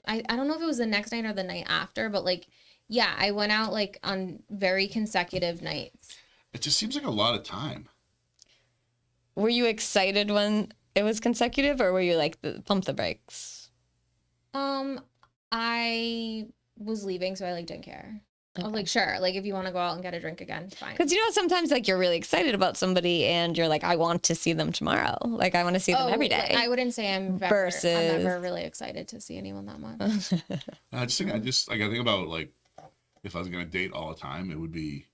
I don't know if it was the next night or the night after, but like yeah, I went out like on very consecutive nights. It just seems like a lot of time. Were you excited when it was consecutive, or were you like, pump the brakes? I was leaving, so I like didn't care. I was like, sure, like if you want to go out and get a drink again, fine. Because you know, sometimes like you're really excited about somebody and you're like, I want to see them tomorrow. Like I want to see them every day. I wouldn't say I'm ever really excited to see anyone that much. I think about like if I was gonna date all the time, it'd be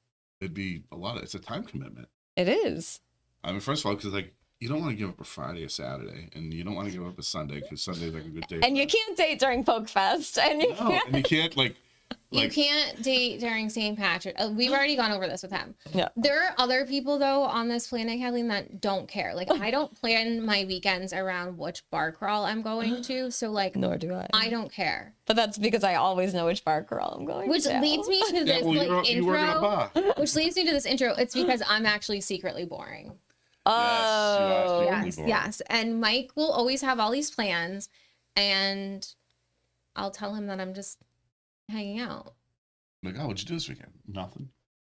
a lot of. It's a time commitment. It is. I mean, first of all, because like you don't want to give up a Friday or Saturday, and you don't want to give up a Sunday because Sunday's like a good day. And you can't date during Folk Fest. And you can't. And you can't You can't date during St. Patrick. We've already gone over this with him. Yeah. There are other people though on this planet, Kathleen, that don't care. Like I don't plan my weekends around which bar crawl I'm going to. So like, Nor do I. I don't care. But that's because I always know which bar crawl I'm going Which to. leads me to this you work at a bar. Which leads me to this intro. It's because I'm actually secretly boring. Oh. Yes. And Mike will always have all these plans, and I'll tell him that I'm just hanging out. Like, oh, what'd you do this weekend? Nothing.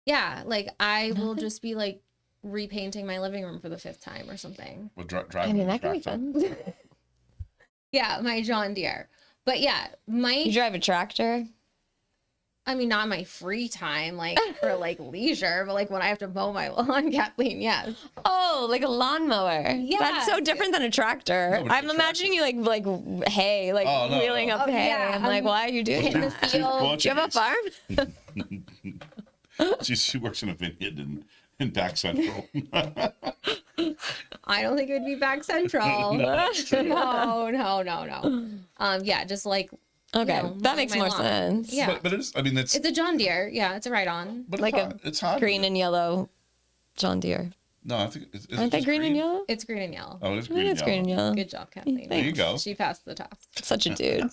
Yeah, like I will just be like repainting my living room for the 5th time or something. Well, drive. I mean, that could be fun. Yeah, my John Deere. But yeah, You drive a tractor? I mean, not in my free time, like for like leisure, but like when I have to mow my lawn, Kathleen, yes. Oh, like a lawnmower. Yeah. That's so different than a tractor. No, but I'm it's a imagining you like hay, like Oh, no, wheeling no. up Oh, hay. yeah, I'm like, why are you doing in the that? field. Do you have a farm? She works in a vineyard in Back Central. I don't think it would be back central. No. No. Yeah, just like Okay, know, that makes my more lawn. sense. Yeah. but it is. I mean, It's a John Deere. Yeah, it's a ride-on. but Like it's hard. Green and yellow John Deere. No, I think Aren't they green and yellow? It's green and yellow. Oh, it is I think green and it's green and yellow. yellow. Good job, Kathleen. There you go. She passed the test. Such a dude.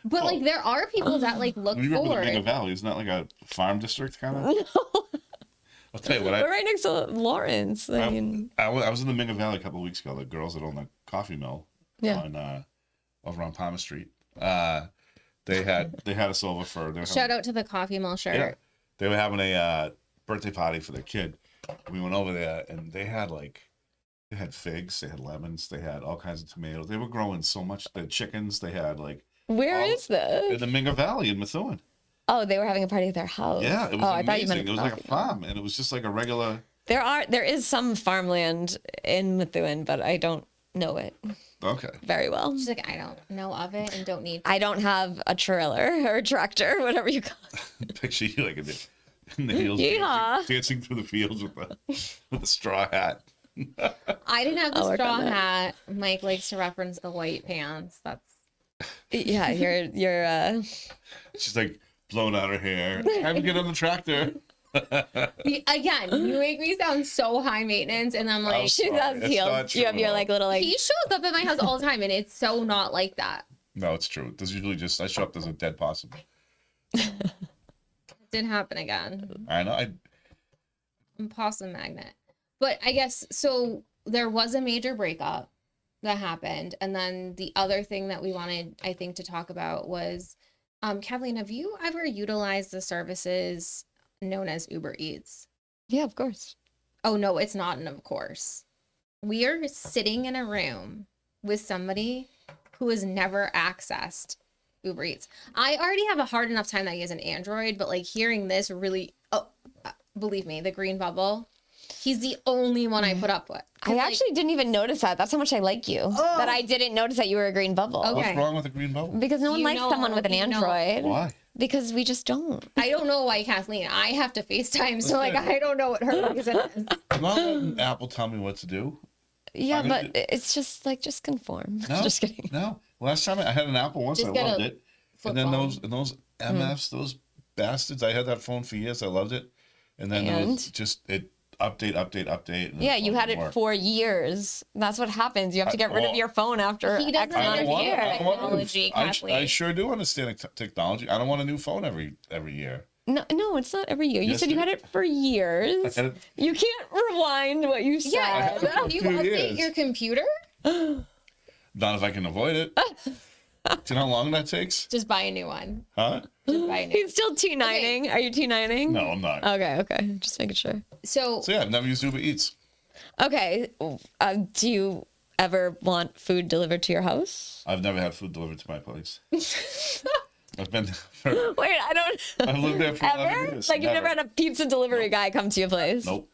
But like there are people that like look When you grew up in the forward. Mega Valley, isn't that like a farm district kind of? I'll tell you what. We're right next to Lawrence. I mean, I was in the Mega Valley a couple of weeks ago. The girls that own the coffee mill on over on Palmer Street. They had us over for Shout out to the coffee mill shirt. Yeah, they were having a birthday party for their kid. We went over there and they had figs, they had lemons, they had all kinds of tomatoes. They were growing so much. They had chickens. They had like where is this? in the Minga Valley in Methuen. Oh, they were having a party at their house. Yeah, it was I amazing. thought you meant It was like a farm, and it was just like a regular. There is some farmland in Methuen, but I don't know it Okay. very well. She's like, I don't know of it and don't need. I don't have a trailer or a tractor, whatever you call it. Picture you like in the hills dancing through the fields with a straw hat. I didn't have the I'll work straw on that. hat. Mike likes to reference the white pants. That's Yeah, you're She's like blowing out her hair. Time to get on the tractor. again, you make me sound so high maintenance, and I'm like, she sorry, does it's heels. not You have true your at all. like little like he shows up at my house all the time, and it's so not like that. No, it's true. There's usually just I show up as a dead possum. It didn't happen again. I know. I'm possum magnet. But I guess so. There was a major breakup that happened, and then the other thing that we wanted, I think, to talk about was, Kathleen, have you ever utilized the services known as Uber Eats? yeah, of course. Oh no, it's not an of course. We are sitting in a room with somebody who has never accessed Uber Eats. I already have a hard enough time that he has an Android, but like hearing this really, believe me, the green bubble. He's the only one I put up with. I actually didn't even notice that. That's how much I like you. That I didn't notice that you were a green bubble. Okay. What's wrong with the green bubble? Because no one You likes know- someone with an you know- Android. Why? Because we just don't. I don't know why, Kathleen. I have to FaceTime, so like I don't know what her reason is. I'm not letting Apple tell me what to do. Yeah, I'm gonna but it's just like just conform. No, Just kidding. No. Last time I had an Apple once, Just I get loved a it. flip And then phone. those MFs, those bastards. I had that phone for years. I loved it. And then it was just it update. And Yeah, the you phone had didn't it work. for years. That's what happens. You have to get rid of well, your phone after He X doesn't amount of understand years. technology, I Kathleen. sure do understand technology. I don't want a new phone every year. No, it's not every year. You Yes, said you it had it for years. I had it- You can't rewind what you said. Yeah, can you 2 update years. your computer? Not if I can avoid it. Do you know how long that takes? Just buy a new one. Huh? Just buy a new. He's still T9ing. Are you T9ing? No, I'm not. Okay. Just making sure. So So yeah, I've never used Uber Eats. Okay. Do you ever want food delivered to your house? I've never had food delivered to my place. I've been for, Wait, I don't. I've lived there for 11 Ever? years. Like you've never had a pizza delivery guy come to your place? Nope.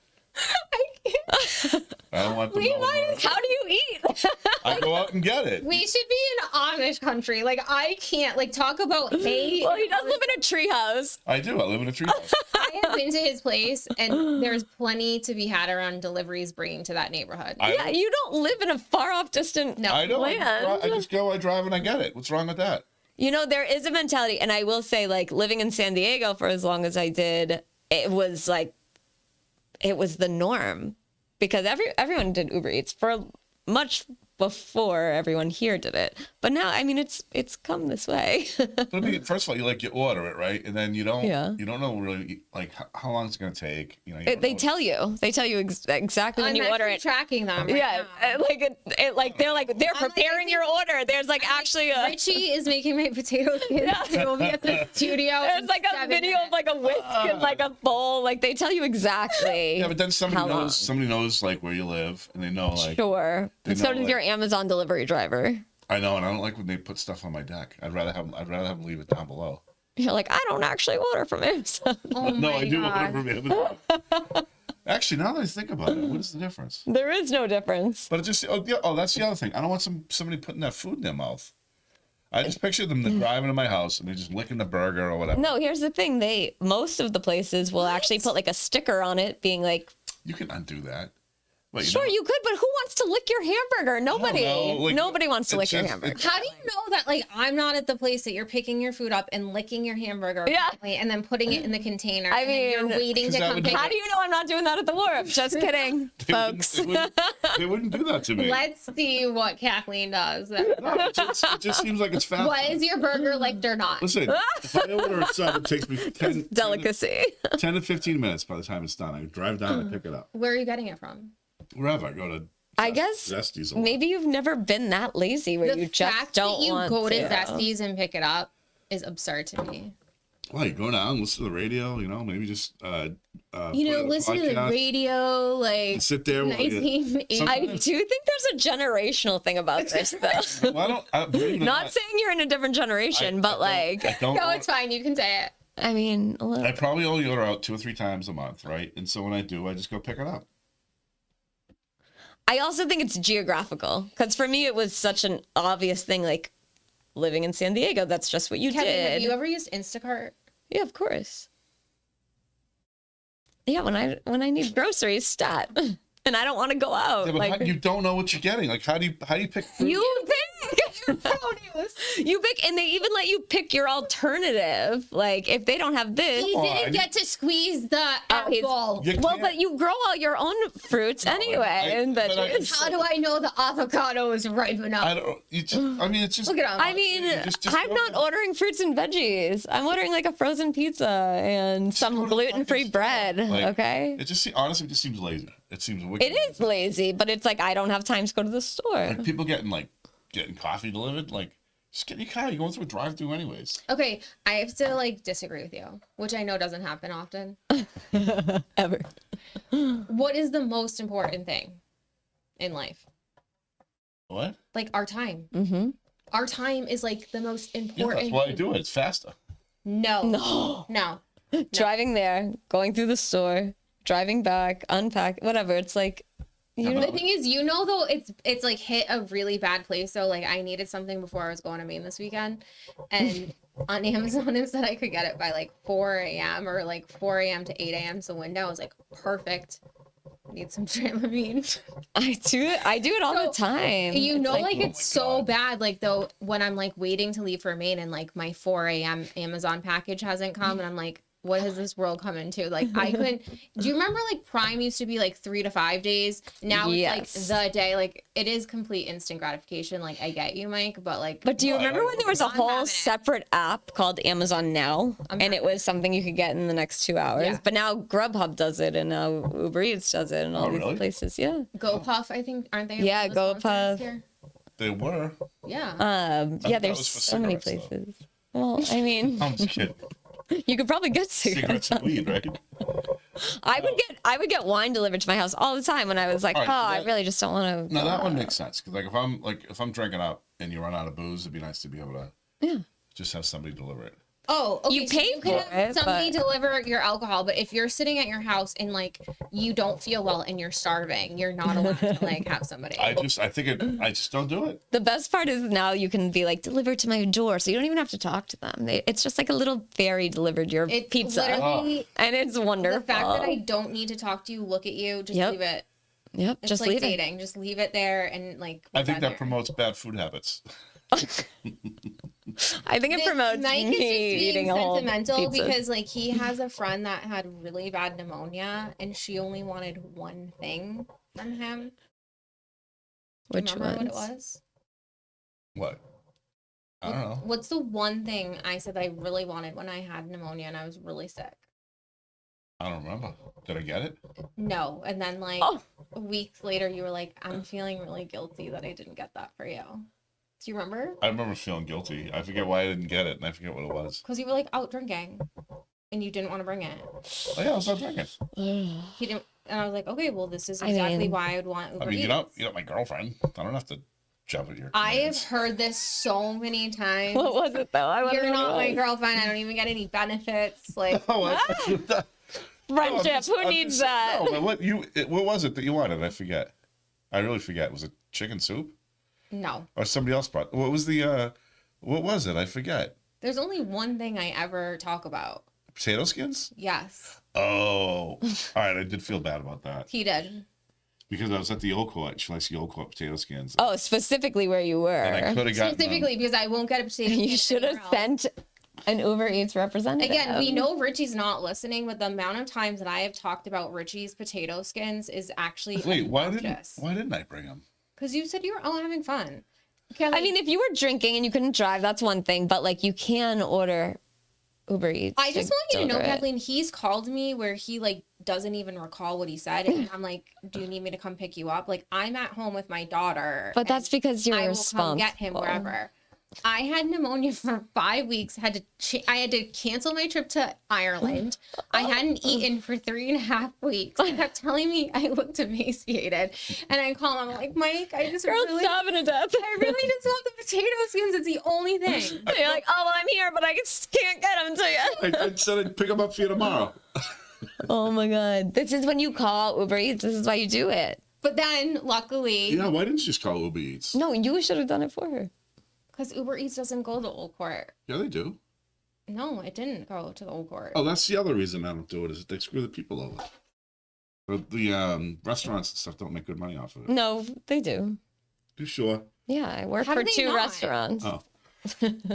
I don't want them. Wait, knowing why where is- How do you eat? I go out and get it. we should be in Amish country. Like I can't like talk about hate. Well, he does live in a treehouse. I do. I live in a treehouse. I have been to his place, and there's plenty to be had around deliveries bringing to that neighborhood. Yeah, you don't live in a far off distant No. I don't. land. I just go. I drive and I get it. What's wrong with that? You know, there is a mentality, and I will say, like, living in San Diego for as long as I did, it was the norm because everyone did Uber Eats for much before everyone here did it. But now, I mean, it's come this way. But I mean, first of all, you order it, right? And then you don't Yeah. you don't know really like how long it's gonna take. You know, you don't They know. tell you. They tell you exactly when I'm you order actually it. tracking them. Right Yeah, they're preparing your order. There's like actually a Richie is making my potato skins. They will be at the studio. there's in like a 7 video of minutes. like a whisk and like a bowl. Like they tell you exactly. Yeah, but then somebody How long? knows. Somebody knows like where you live, and they know like Sure. They And so know, does like- your Amazon delivery driver. I know, and I don't like when they put stuff on my deck. I'd rather have them leave it down below. You're like, I don't actually order from Amazon. Oh No, my I do God. order from Amazon. Actually, now that I think about it, what is the difference? There is no difference. But it just that's the other thing. I don't want somebody putting that food in their mouth. I just picture them driving to my house and they're just licking the burger or whatever. No, here's the thing. Most of the places will actually put like a sticker on it being like, You can undo that. But Sure, you could, but who wants to lick your hamburger? Nobody. know, like, Nobody wants to lick it's your just- hamburger. How do you know that, like, I'm not at the place that you're picking your food up and licking your hamburger Yeah. apparently, and then putting it in the container? I and then you're mean, waiting 'cause to that come would pick be- How it. do you know I'm not doing that at the wharf? Just kidding, folks. They wouldn't do that to me. Let's see what Kathleen does. No, it just seems like it's fast. What is your burger licked or not? Listen, if I order a sub, it takes me 10 Delicacy. 10 to 15 minutes by the time it's done. I drive down and pick it up. Where are you getting it from? Wherever I go to. I guess Zesty's a lot. maybe you've never been that lazy where The you just fact don't that you want go to to. Zesty's and pick it up is absurd to me. Well, you go down, listen to the radio, maybe just You put know, in a listen to the podcast, radio, like and sit there. While you, 1980. I do think there's a generational thing about this, though. well, believe it or Not saying you're in a different generation, but like, I don't. No, it's fine. You can say it. I mean, a little. I probably only order out 2 or 3 times a month, right? And so when I do, I just go pick it up. I also think it's geographical because for me it was such an obvious thing. Like living in San Diego, that's just what you Kevin, did. have you ever used Instacart? Yeah, of course. Yeah, when I need groceries, stat, and I don't want to go out. Yeah, but like you don't know what you're getting. Like, how do you pick food? you pick. You pick, and they even let you pick your alternative. Like if they don't have this. He Oh, didn't I get to squeeze the he's- apple. You Well, can't- but you grow all your own fruits anyway and but I- veggies. How do I know the avocado is ripe enough? I don't. I mean, it's just. Look at him. I mean, just I'm go not to- ordering fruits and veggies. I'm ordering like a frozen pizza and some go to the gluten-free fucking bread. store. Like, Okay. It just honestly just seems lazy. It seems wicked. It is lazy, but it's like I don't have time to go to the store. Like people getting coffee delivered. Like, just get in your car. You're going through a drive-through anyways. Okay, I have to disagree with you, which I know doesn't happen often. Ever. What is the most important thing in life? What? Like our time. Mm-hmm. Our time is like the most Yeah, important. that's why I thing. do it. It's faster. No. No. No. Driving there, going through the store, driving back, unpack, whatever. It's like, you know, The thing is, though, it's like hit a really bad place. So I needed something before I was going to Maine this weekend, and on Amazon it said I could get it by 4 a.m. or 4 a.m. to 8 a.m. So window I was like, perfect. Need some Dramamine. I do it all the time. You know, It's it's so bad. Though, when I'm waiting to leave for Maine and my 4 a.m. Amazon package hasn't come, and I'm like, what has this world come into? I couldn't. Do you remember Prime used to be 3 to 5 days? Now Yes. it's the day. It is complete instant gratification. I get you, Mike, but But do you No, I remember don't when there was a I'm having whole it. separate app called Amazon Now, and it was something you could get in the next 2 hours? Yeah. But now Grubhub does it, and now Uber Eats does it, and all Oh, these really? places. Yeah, GoPuff, I think, aren't they? Yeah, one of the sponsors GoPuff. here? They were. Yeah. yeah. that There's was for so many cigarettes, though. places. Well, I mean, I'm just kidding. you could probably get cigarettes. Cigarettes and weed, right? I would get wine delivered to my house all the time when I was like, All right, oh, so I that- really just don't want to. No, that one makes sense. Because if I'm drinking up and you run out of booze, it'd be nice to be able to just have somebody deliver it. Oh, okay. You pay so can for have it, somebody but- deliver your alcohol, but if you're sitting at your house and you don't feel well and you're starving, you're not allowed to have somebody. I just don't do it. The best part is now you can be delivered to my door, so you don't even have to talk to them. It's just like a little fairy delivered your It's pizza, literally and it's wonderful. the fact that I don't need to talk to you, look at you, just Yep. leave it. Yep, It's just like leave it. dating. Just leave it there and I think that promotes bad food habits. I think it promotes Mike me is just being eating a whole sentimental pizza. because he has a friend that had really bad pneumonia and she only wanted one thing from him. Which Remember one? what it was? What? I don't know. What's the one thing I said that I really wanted when I had pneumonia and I was really sick? I don't remember. Did I get it? No. And then Oh. a week later you were like, I'm feeling really guilty that I didn't get that for you. Do you remember? I remember feeling guilty. I forget why I didn't get it, and I forget what it was. Because you were out drinking and you didn't want to bring it. Oh yeah, I was not drinking. He didn't, and I was like, okay, well, this is I exactly mean- why I would want Uber I mean, Eats. you're not my girlfriend. I don't have to jump at your. I have commands. heard this so many times. What was it though? I You're wonder not what my it was. girlfriend. I don't even get any benefits. Like, Oh, Friendship. Who needs that? No, but what was it that you wanted? I forget. I really forget. Was it chicken soup no. or somebody else brought? What was the? What was it? I forget. There's only one thing I ever talk about. Potato skins? Yes, Oh, all right. I did feel bad about that. he did. Because I was at the Old Court. She likes the Old Court potato skins. Oh, specifically where you And I were. could have gotten Specifically because I won't get a potato You skin should have anywhere else. sent an Uber Eats representative. Again, we know Richie's not listening, but the amount of times that I have talked about Richie's potato skins is actually Wait, why obnoxious. didn't I bring them? Because you said you were all having fun. Kelly, I mean, if you were drinking and you couldn't drive, that's one thing. But like, you can order Uber Eats. I just want you to know, deliver it. Kathleen, he's called me where he like doesn't even recall what he said. And I'm like, do you need me to come pick you up? Like, I'm at home with my daughter. But that's because you're I will responsible. come get him wherever. I had pneumonia for 5 weeks. I had to cancel my trip to Ireland. I hadn't eaten for 3.5 weeks. He kept telling me I looked emaciated. And I call him, I'm like, Mike, I just Girl, really, starving to death. I really just want the potato skins. It's the only thing. You're like, oh, well, I'm here, but I just can't get them to you. I said I'd pick them up for you tomorrow. Oh my God. This is when you call Uber Eats. This is why you do it. But then, luckily, Yeah, why didn't you just call Uber Eats? No, you should have done it for her. because Uber Eats doesn't go to Old Court. Yeah, they do. No, it didn't go to the Old Court. Oh, that's the other reason I don't do it is they screw the people over. The restaurants and stuff don't make good money off of it. No, they do. You sure? Yeah, I work How for do they 2 not? restaurants. Oh.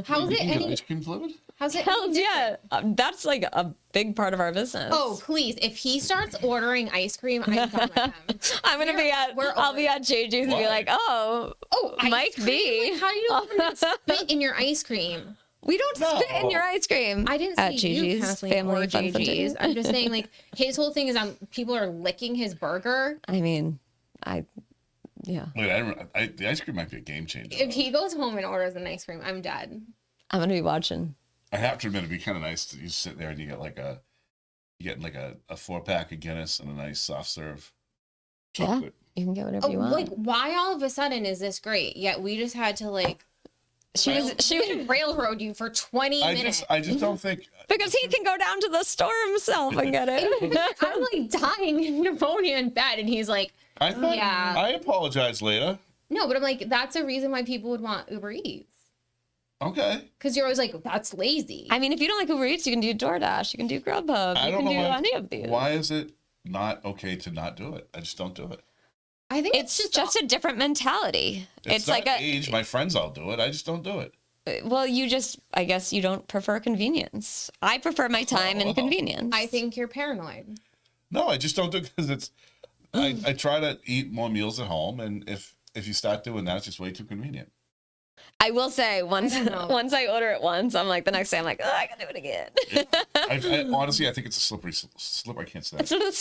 How's You it can get any? ice cream delivered? How's it? Hell yeah. That's like a big part of our business. Oh, please! If he starts ordering ice cream, I'm done with him. I'm gonna be at. I'll be at JJ's and be Why? like, oh, Oh, ice Mike cream? B. Like, how do you know spit in your ice cream? We don't No. spit in your ice cream. I didn't at say you, JJ's Kathleen, family or fun JJ's. Sunday. I'm just saying, like, his whole thing is people are licking his burger. I mean, yeah. Wait, the ice cream might be a game changer. If he goes home and orders an ice cream, I'm dead. I'm gonna be watching. I have to admit, it'd be kind of nice to you sit there and you get like a 4-pack of Guinness and a nice soft serve chocolate. You can get whatever Oh, you want. like, why all of a sudden is this great? Yet we just had to like she was railroad you for 20 minutes. I just don't think. because he can go down to the store himself and get it. I'm like dying of pneumonia in bed, and he's like, I thought. Yeah. I apologize later. no, but I'm like, that's a reason why people would want Uber Eats. Okay. Because you're always like, that's lazy. I mean, if you don't like Uber Eats, you can do DoorDash, you can do Grubhub, I you don't can know do why, any of these. Why is it not okay to not do it? I just don't do it. I think It's just a different mentality. It's not like a age. My friends all do it. I just don't do it. well, I guess you don't prefer convenience. I prefer my time and convenience. I think you're paranoid. No, I just don't do it because it's. I try to eat more meals at home, and if you start doing that, it's just way too convenient. I will say once I don't know. once I order it once, I'm like the next day I'm like, oh, I can do it again. I honestly, I think it's a slippery slope. I can't say that. It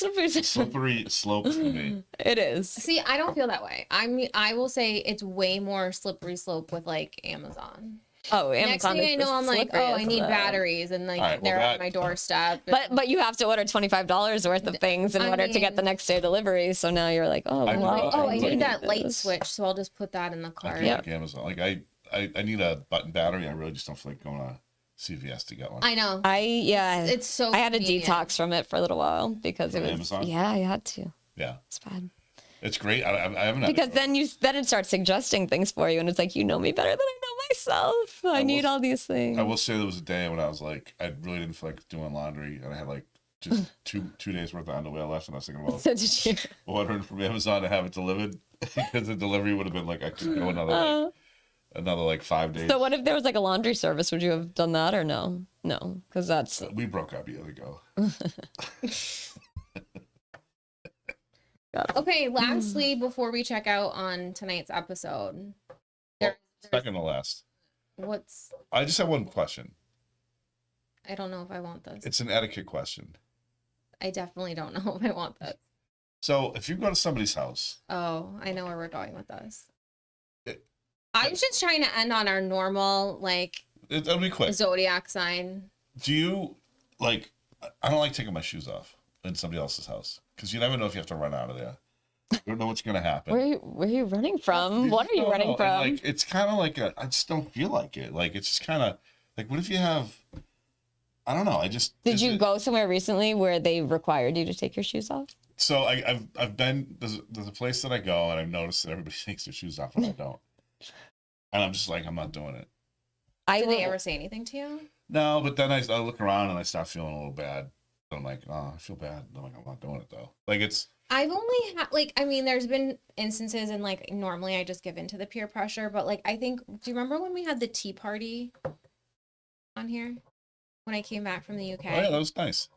Slippery slope for me. is. See, I don't feel that way. I will say it's way more slippery slope with like Amazon. Oh, Amazon. Next thing I is know, I'm like, oh, I slippery need as a- batteries, and like All right, well, they're that- at my doorstep. But you have to order $25 worth of things in I order to get the mean- next day delivery. So now you're like, oh, I well, oh, I do need that this. light switch, so I'll just put that in the I cart. do like Amazon. Like I need a button battery. I really just don't feel like going to CVS to get one. I know. It's so I had a convenient. detox from it for a little while because it From was Amazon? yeah, I had to. Yeah, It's bad. it's great. I haven't had Because it. then it starts suggesting things for you, and it's like you know me better than I know myself. I need all these things. I will say there was a day when I was like, I really didn't feel like doing laundry, and I had like just two days worth of underwear left, and I was thinking about So did you? ordering from Amazon to have it delivered because the delivery would have been like I could go another like 5 days. So what if there was like a laundry service? Would you have done that or no? No, because that's We broke up years ago. Okay, lastly, before we check out on tonight's episode, Second to last. what's I just have one question. I don't know if I want this. It's an etiquette question. I definitely don't know if I want this. So if you go to somebody's house, Oh, I know where we're going with this. It- I was just trying to end on our normal, like, it'll be quick. zodiac sign. Do you like? I don't like taking my shoes off in somebody else's house because you never know if you have to run out of there. You don't know what's gonna happen. where are you running from? What are you No, running no, from? and, like it's kind of like I just don't feel like it. Like it's just kind of like what if you have? I don't know. Did you go somewhere recently where they required you to take your shoes off? So I've been there's a place that I go and I've noticed that everybody takes their shoes off and I don't, and I'm just like I'm not doing it. Did they ever say anything to you? No, but then I look around and I start feeling a little bad. I'm like, oh, I feel bad. I'm like, I'm not doing it though. Like it's I've only had like, I mean, there's been instances and like normally I just give in to the peer pressure, but like I think, do you remember when we had the tea party on here when I came back from the UK? Oh yeah, that was nice.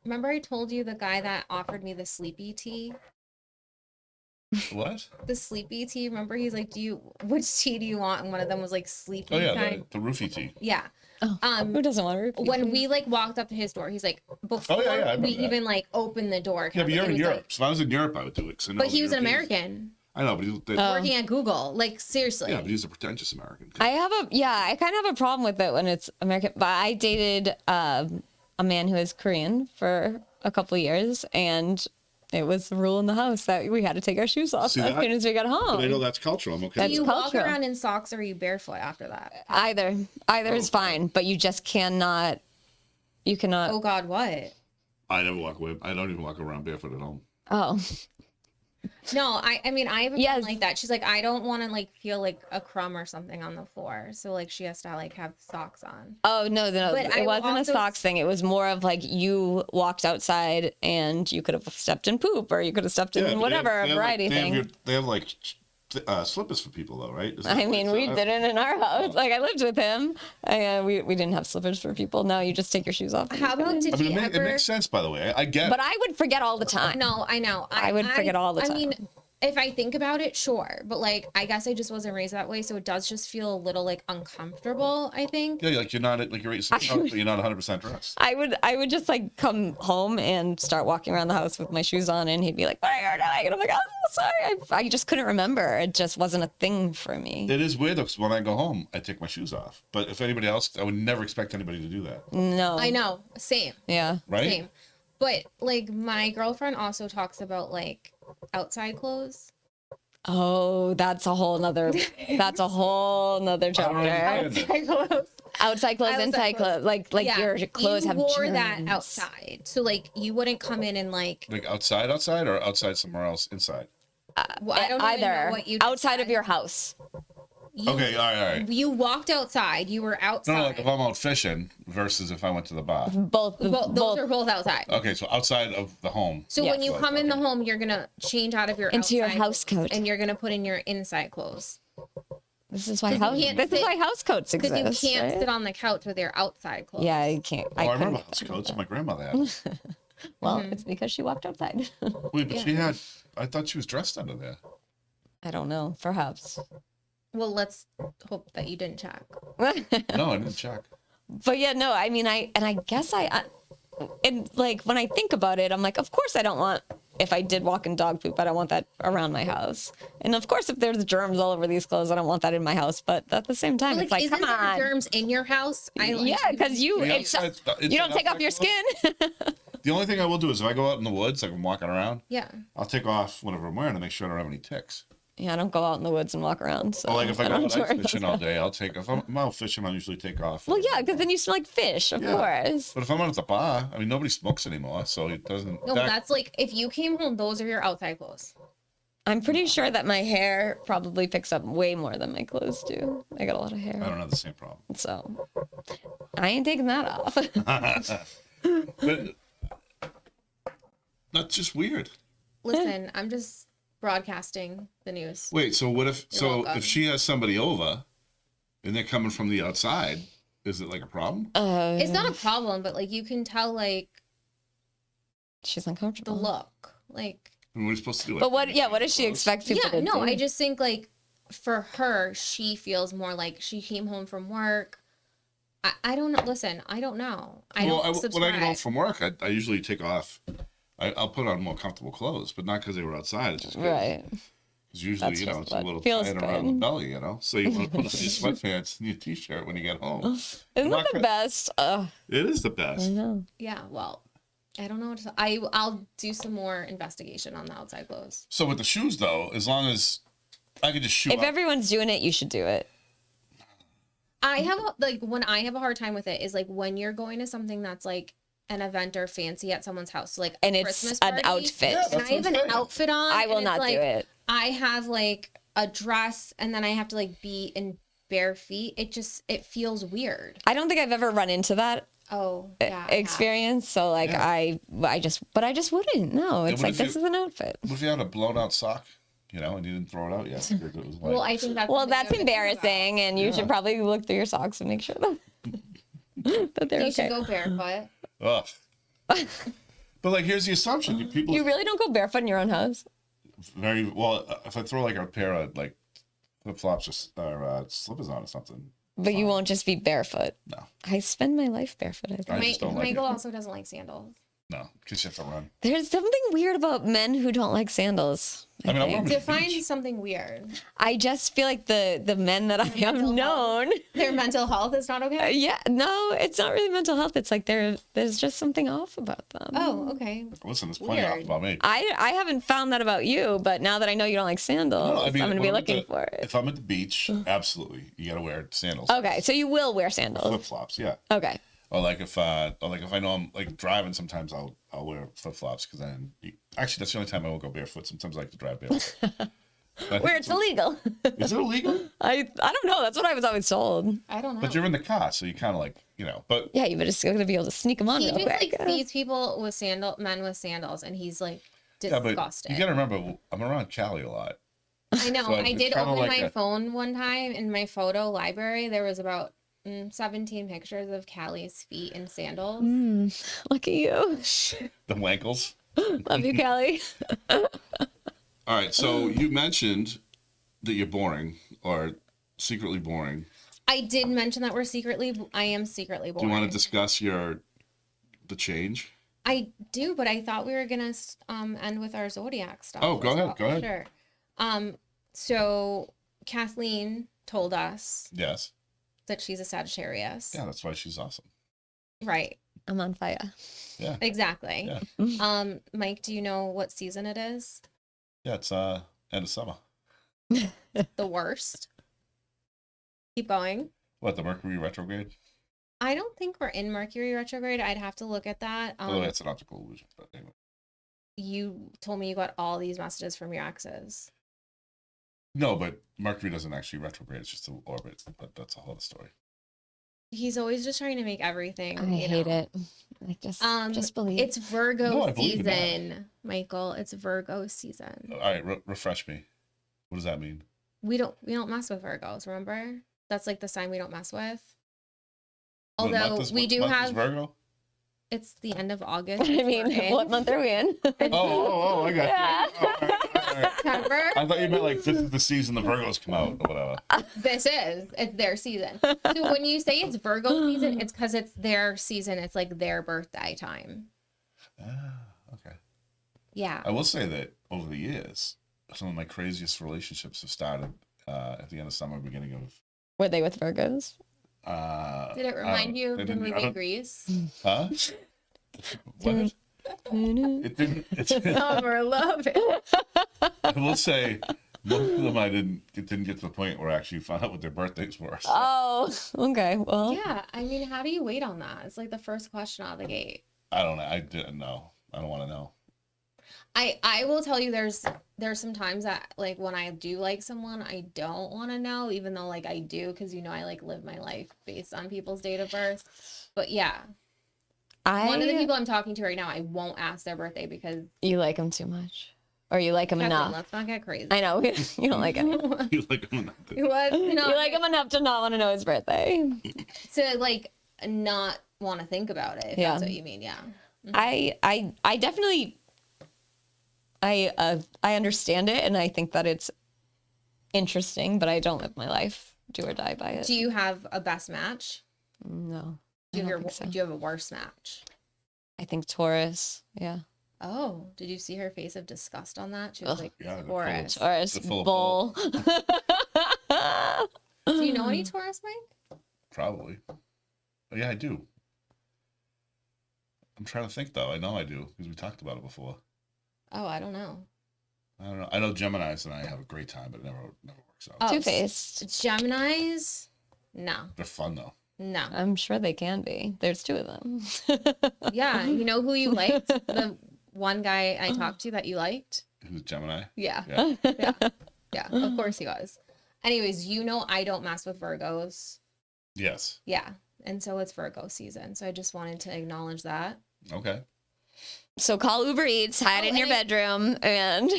Remember I told you the guy that offered me the sleepy tea? What? The sleepy tea. Remember he's like, which tea do you want? And one of them was like sleepy Oh yeah, kind. the roofie tea. Yeah. Who doesn't want to repeat? When we like walked up to his door, he's like, before I we remember that. even like opened the door. Yeah, but you're it in was, Europe. like- So if I was in Europe, I would do it. 'cause I know but the he was an Europeans- American I know, but he, working at Google. Like seriously. yeah, but he's a pretentious American. I kind of have a problem with it when it's American. But I dated a man who is Korean for a couple of years, and it was the rule in the house that we had to take our shoes off See as that? soon as we got home. But I know that's cultural. I'm okay. Do with you that. walk cultural. around in socks or are you barefoot after that? Either is fine, but you just cannot. You cannot. Oh God, what? I never walk away. I don't even walk around barefoot at home. Oh, No, I mean I have a Yes. friend like that. She's like, I don't want to like feel like a crumb or something on the floor, so like she has to like have socks on. oh no. But I It wasn't also- a socks thing. It was more of like you walked outside and you could have stepped in poop or you could have stepped in but they have- whatever, they a have, variety like, they thing. They have like slippers for people though, right? I mean, we didn't in our house. Like I lived with him. We didn't have slippers for people. No, you just take your shoes off. and How you come about in. did I mean, he it ever? makes sense, by the way. I get. But I would forget all the time. No, I know. I would forget all the I time. mean, if I think about it, sure. But like, I guess I just wasn't raised that way, so it does just feel a little like uncomfortable. I think. Yeah, like you're not like you're but you're not 100% dressed. I would just like come home and start walking around the house with my shoes on, and he'd be like, "What are you doing?" And I'm like, "Oh, sorry." I just couldn't remember. It just wasn't a thing for me. It is weird though, 'cause when I go home, I take my shoes off. But if anybody else, I would never expect anybody to do that, No. I know. Same. Yeah. right? Same. But like, my girlfriend also talks about like outside clothes. Oh, that's a whole nother chapter. understand that. Outside clothes. Outside clothes, Outside inside clothes. clothes. Like Yeah, your clothes you have wore that germs. outside, so like you wouldn't come in and like. Like outside or outside somewhere else inside. Well, I don't even know Either what you just outside of said. your house. You, Okay, all right. You walked outside. You were outside. No, like if I'm out fishing versus if I went to the bar. Both. Those are both outside. Okay, so outside of the home. So Yes. when you come in the home, you're gonna change out of your Into your outside house clothes, coat. and you're gonna put in your inside clothes This is why 'Cause you house. can't This is sit- why house coats because exist. you can't right? sit on the couch with your outside clothes. Yeah, you can't. Oh, I remember couldn't. house coats. My grandmother had. Well, it's because she walked outside. Wait, but she had. I thought she was dressed under there. I don't know. Perhaps. Well, let's hope that you didn't check. No, I didn't check. But yeah, no. I mean, I guess and like when I think about it, I'm like, of course I don't want. If I did walk in dog poop, I don't want that around my house. And of course, if there's germs all over these clothes, I don't want that in my house. But at the same time, But, it's like, isn't come there on. germs in your house? Yeah, because you The it's, outside- you don't take off your skin. The only thing I will do is if I go out in the woods, like I'm walking around, Yeah. I'll take off whatever I'm wearing to make sure I don't have any ticks. Yeah, I don't go out in the woods and walk around. So Or like if I go don't out worry ice about fishing that. all day, I'll take. If I'm out fishing, I'll usually take off. Well, yeah, because then you smell like fish, of Yeah. course. But if I'm out at the bar, I mean, nobody smokes anymore, so it doesn't. No, that- that's like if you came home, those are your outside clothes. I'm pretty sure that my hair probably picks up way more than my clothes do. I got a lot of I hair. don't have the same problem. So I ain't taking that off. But that's just weird. Listen, I'm just broadcasting the news. Wait, so what if welcome. if she has somebody over and they're coming from the outside, is it like a problem? It's not a problem, but like you can tell like She's the uncomfortable. look. Like I mean, what are you supposed to do? But what? Yeah, what does she expect people yeah, to no, do? I just think like for her, she feels more like she came home from work. I don't know. Listen, I don't know. I don't when subscribe. I get home from work, I usually take off. I'll put on more comfortable clothes, but not because they were outside. It's just 'cause- right. 'cause usually, That's you know, just it's a what little feels tight around the good. belly, you know. So you want to put on your sweatpants and your t-shirt when you get home. Isn't not that the gonna- best? It is the I best. know. Yeah, well, I don't know what to I'll do some more investigation on the outside clothes. So with the shoes, though, as long as I could just shoe If up. everyone's doing it, you should do it. I have like when I have a hard time with it is like when you're going to something that's like an event or fancy at someone's house, so like a And it's Christmas an party, outfit. Yeah, and that's I have what an I'm saying. outfit on. I will and it's not like, do it. I have like a dress, and then I have to like be in bare feet. It feels weird. I don't think I've ever run into that. Oh, yeah. I have. experience. So like Yeah. I just wouldn't. No, it's what like if this you- is an outfit. What if you had a blown out sock, and you didn't throw it out yet? Because it was like, Well, I think that's Well, something that's to think about. embarrassing, and you Yeah. should probably look through your socks and make sure that they're You okay. should go barefoot. ugh. But like, here's the assumption: people You really don't go barefoot in your own house? very well. If I throw like a pair of like flip flops or slippers on or something, But you won't just be barefoot. no, I spend my life barefoot. I think. I just don't like Michael it. also doesn't like sandals. No, because you have to run. There's something weird about men who don't like sandals. I mean, I think. wear them at the Define beach. something weird. I just feel like the men that I have mental known. Their mental health is not okay. Yeah, no, it's not really mental health. It's like there's just something off about them. Oh, okay. Listen, there's plenty off Weird. about me. I haven't found that about you, but now that I know you don't like sandals, No, I mean, I'm gonna when be I'm at looking the- for it. If I'm at the beach, absolutely, you gotta wear sandals. Okay, so you will wear sandals. Flip flops, yeah. Okay. Or like if I know I'm like driving, sometimes I'll wear flip flops because then actually that's the only time I won't go barefoot. Sometimes I like to drive barefoot. Where it's illegal. Is it illegal? I don't know. That's what I was always told. I don't know. But you're in the car, so you kind of like But Yeah, you're just gonna be able to sneak them on He real just quick. like sees people with men with sandals, and he's like yeah, but disgusted. you gotta remember, I'm around Cali a lot. I know. So I it's did kinda open like my a- phone one time in my photo library. There was about 17 pictures of Callie's feet in sandals. Look at you. The wankles. Love you, Kelly. All right, so you mentioned that you're boring or secretly boring. I did mention that I am secretly Do boring. you want to discuss the change? I do, but I thought we were gonna end with our zodiac stuff. Oh, go as ahead, well. go ahead. Sure. So Kathleen told us Yes. that she's a Sagittarius. Yeah, that's why she's awesome. Right. I'm on fire. Yeah. Exactly. Yeah. Mike, do you know what season it is? Yeah, it's end of summer. The worst. Keep going. What, the Mercury retrograde? I don't think we're in Mercury retrograde. I'd have to look at that. Oh, that's an optical illusion. But anyway. You told me you got all these messages from your exes. No, but Mercury doesn't actually retrograde. It's just an orbit. But that's a whole other story. He's always just trying to make everything. I hate it. I just believe. It's Virgo No, I believe in that. season, Michael. It's Virgo season. All right, refresh me. What does that mean? We don't mess with Virgos, remember? That's like the sign we don't mess with. What month Although is- we what do month is have Virgo? it's the end of August. I mean, We're in what month are we in? Oh, I got Yeah. you. Oh, all right. September. I thought you meant like this is the season the Virgos come out or whatever. It's their season. So when you say it's Virgo season, it's because it's their season. It's like their birthday time. Okay. Yeah. I will say that over the years, some of my craziest relationships have started at the end of summer, beginning of. Were they with Virgos? Did it remind you of the movie Grease? Huh? What? It didn't. Summer love it. I will say, most of them it didn't get to the point where I actually found out what their birthdays were. So. Oh, okay. Well, Yeah, I mean, how do you wait on that? It's like the first question out of the gate. I don't know. I didn't know. I don't want to know. I will tell you there's some times that like when I do like someone, I don't want to know, even though like I do, because I like live my life based on people's date of birth. But yeah, one of the people I'm talking to right now, I won't ask their birthday because you like him too much, or you like him Kathleen, enough. let's not get crazy. I know you don't like him. You like them What? You like him enough to not want to know his birthday. To like not want to think about it. If Yeah. that's what you mean. Yeah. I definitely I understand it, and I think that it's interesting, but I don't live my life do or die by it. Do you have a best match? No, Do I you, don't think so. do you have a worst match? I think Taurus. Yeah, Oh, did you see her face of disgust on that? She was Ugh. like, Yeah, they're Taurus. Taurus They're full of bull. Do you know any Taurus, Mike? Probably. Oh, yeah, I do. I'm trying to think though. I know I do because we talked about it before. Oh, I don't know. I don't know. I know Geminis and I have a great time, but it never works out. Oh, Two-faced. Geminis? No. They're fun though. No. I'm sure they can be. There's two of them. Yeah. You know who you liked? The one guy I talked to that you liked? Who's Gemini? Yeah. Yeah. Yeah. Yeah. Of course he was. Anyways, I don't mess with Virgos. Yes. Yeah. And so it's Virgo season. So I just wanted to acknowledge that. Okay. So call Uber Eats, hide in your bedroom, and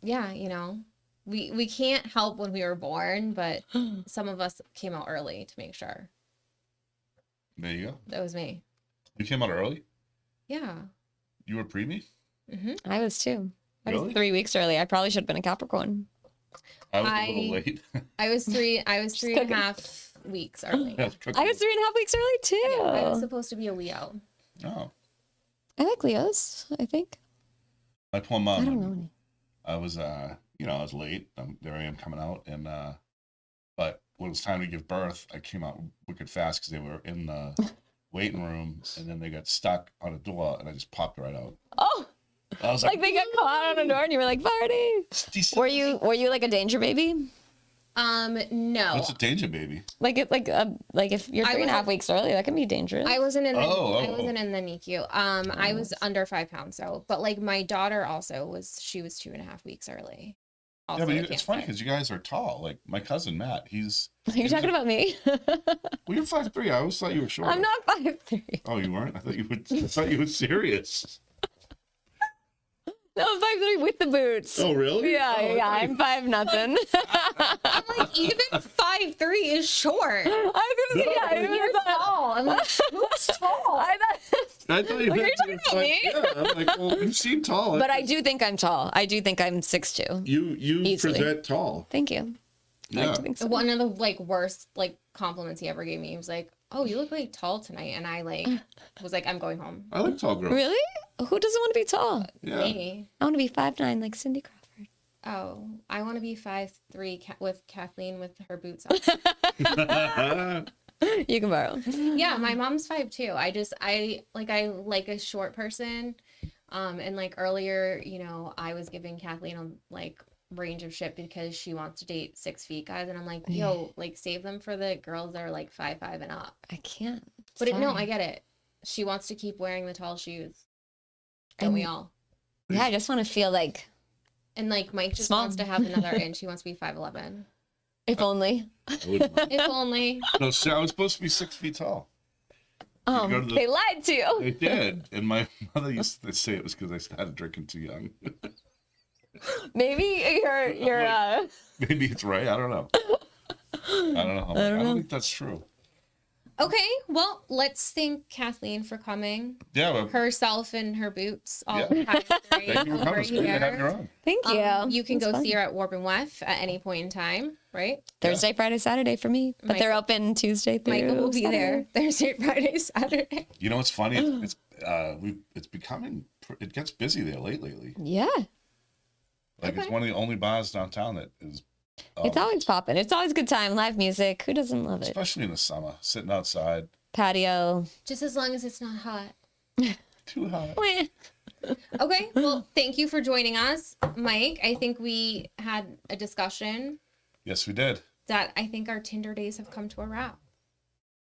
yeah, you know, we can't help when we were born, but some of us came out early to make sure. There you go. That was me. You came out early? Yeah. You were preemie? Mm-hmm. I was too. I Really? was 3 weeks early. I probably should have been a Capricorn. I was a little late. I was three and a half weeks early. I was 3.5 weeks early too. Yeah, I was supposed to be a Leo. Oh. I like Leos, I think. My poor mom. I don't know any. I was, I was late. There I am coming out. And, but when it was time to give birth, I came out wicked fast because they were in the waiting room and then they got stuck on a door and I just popped right out. Oh, I was like they got caught on a door and you were like, party. Were you like a danger baby? No. What's a danger baby? Like if you're 3.5 weeks early, that can be dangerous. I wasn't in the Oh. I wasn't in the NICU. I was under 5 pounds, so but like my daughter also was 2.5 weeks early. Also, Yeah, but it's funny because you guys are tall. Like my cousin Matt, You're talking about me? Well, you're 5'3". I always thought you were short. I'm not 5'3". Oh, you weren't? I thought you were serious. No, I'm 5'3" with the boots. Oh, really? Yeah, I'm 5 nothing. I'm like, even 5'3" is short. I was gonna say, yeah, You're tall. I'm like, who's tall? I thought you Like, meant you're talking about me? Yeah, I'm like, well, you seem tall. But I do think I'm tall. I do think I'm 6'2". You Easily. present tall. Thank you. I Yeah. like to think so. One of the like worst like compliments he ever gave me. He was like, "Oh, you look like tall tonight," and I like was like, "I'm going home." I like tall girls. Really? Who doesn't want to be tall? Yeah. Me. I want to be 5'9" like Cindy Crawford. Oh, I want to be 5'3" with Kathleen with her boots on. You can borrow. Yeah, my mom's 5'2". I like a short person. And like earlier, you know, I was giving Kathleen a like range of shit because she wants to date 6 feet guys, and I'm like, yo, like save them for the girls that are like 5'5" and up. I can't. But no, Sorry. I get it. She wants to keep wearing the tall shoes. Don't we all? Yeah, I just want to feel like, And like Mike just Small. wants to have another inch. He wants to be 5'11". if only. If only. No, see, I was supposed to be 6 feet tall. go to the- They lied to you. They did. And my mother used to say it was because I started drinking too young. Maybe you're Maybe it's right. I don't know. I don't think that's true. Okay, well, let's thank Kathleen for coming. Yeah, well, Herself in her boots. All Yeah. packed thank you for coming. It's great to have you on. Thank you. You can It's go fun. see her at Warp and Wef at any point in time, right? Thursday, Friday, Saturday for me, but they're open Tuesday through Michael will be Saturday. there Thursday, Friday, Saturday. You know what's funny? It's becoming. It gets busy there lately. Yeah, Like it's one of the only bars downtown that is. it's always popping. It's always a good time. Live music. Who doesn't love it? Especially in the summer, sitting outside. Patio. Just as long as it's not hot. Too hot. Meh. Okay, well, thank you for joining us, Mike. I think we had a discussion Yes, we did. that I think our Tinder days have come to a wrap.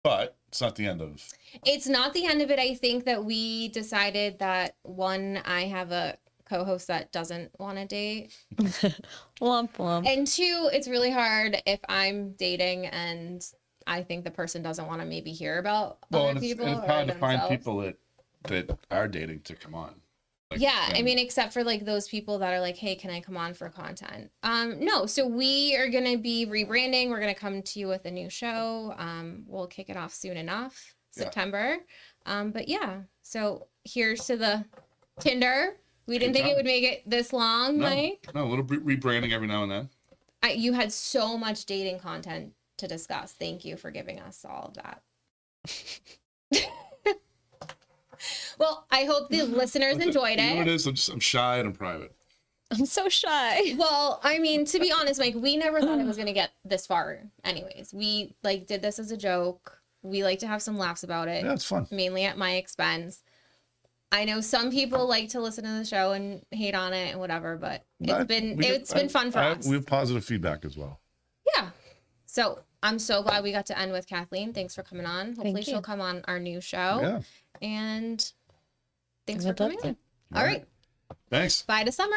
But it's not the end of. It's not the end of it. I think that we decided that one, I have a co-host that doesn't want to date, Womp womp. and two, it's really hard if I'm dating and I think the person doesn't want to maybe hear about other And people it's or hard to find themselves. people that are dating to come on. Like, Yeah, I and- mean, except for like those people that are like, "Hey, can I come on for content?" No. So we are gonna be rebranding. We're gonna come to you with a new show. We'll kick it off soon enough, Yeah. September. But yeah. So here's to the Tinder. We didn't Good think it job. would make it this long, No, Mike. no, a little rebranding every now and then. You had so much dating content to discuss. Thank you for giving us all of that. Well, I hope the listeners enjoyed You know what it it. is? I'm shy and I'm private. I'm so shy. Well, I mean, to be honest, Mike, we never thought it was gonna get this far. Anyways, we like did this as a joke. We like to have some laughs about it, Yeah, it's fun. mainly at my expense. I know some people like to listen to the show and hate on it and whatever, but it's been fun for us. We have positive feedback as well. Yeah. So I'm so glad we got to end with Kathleen. Thanks for coming on. Hopefully you. she'll come on our new show. Yeah. And thanks for Good luck coming to on. All right. Thanks. Bye to summer.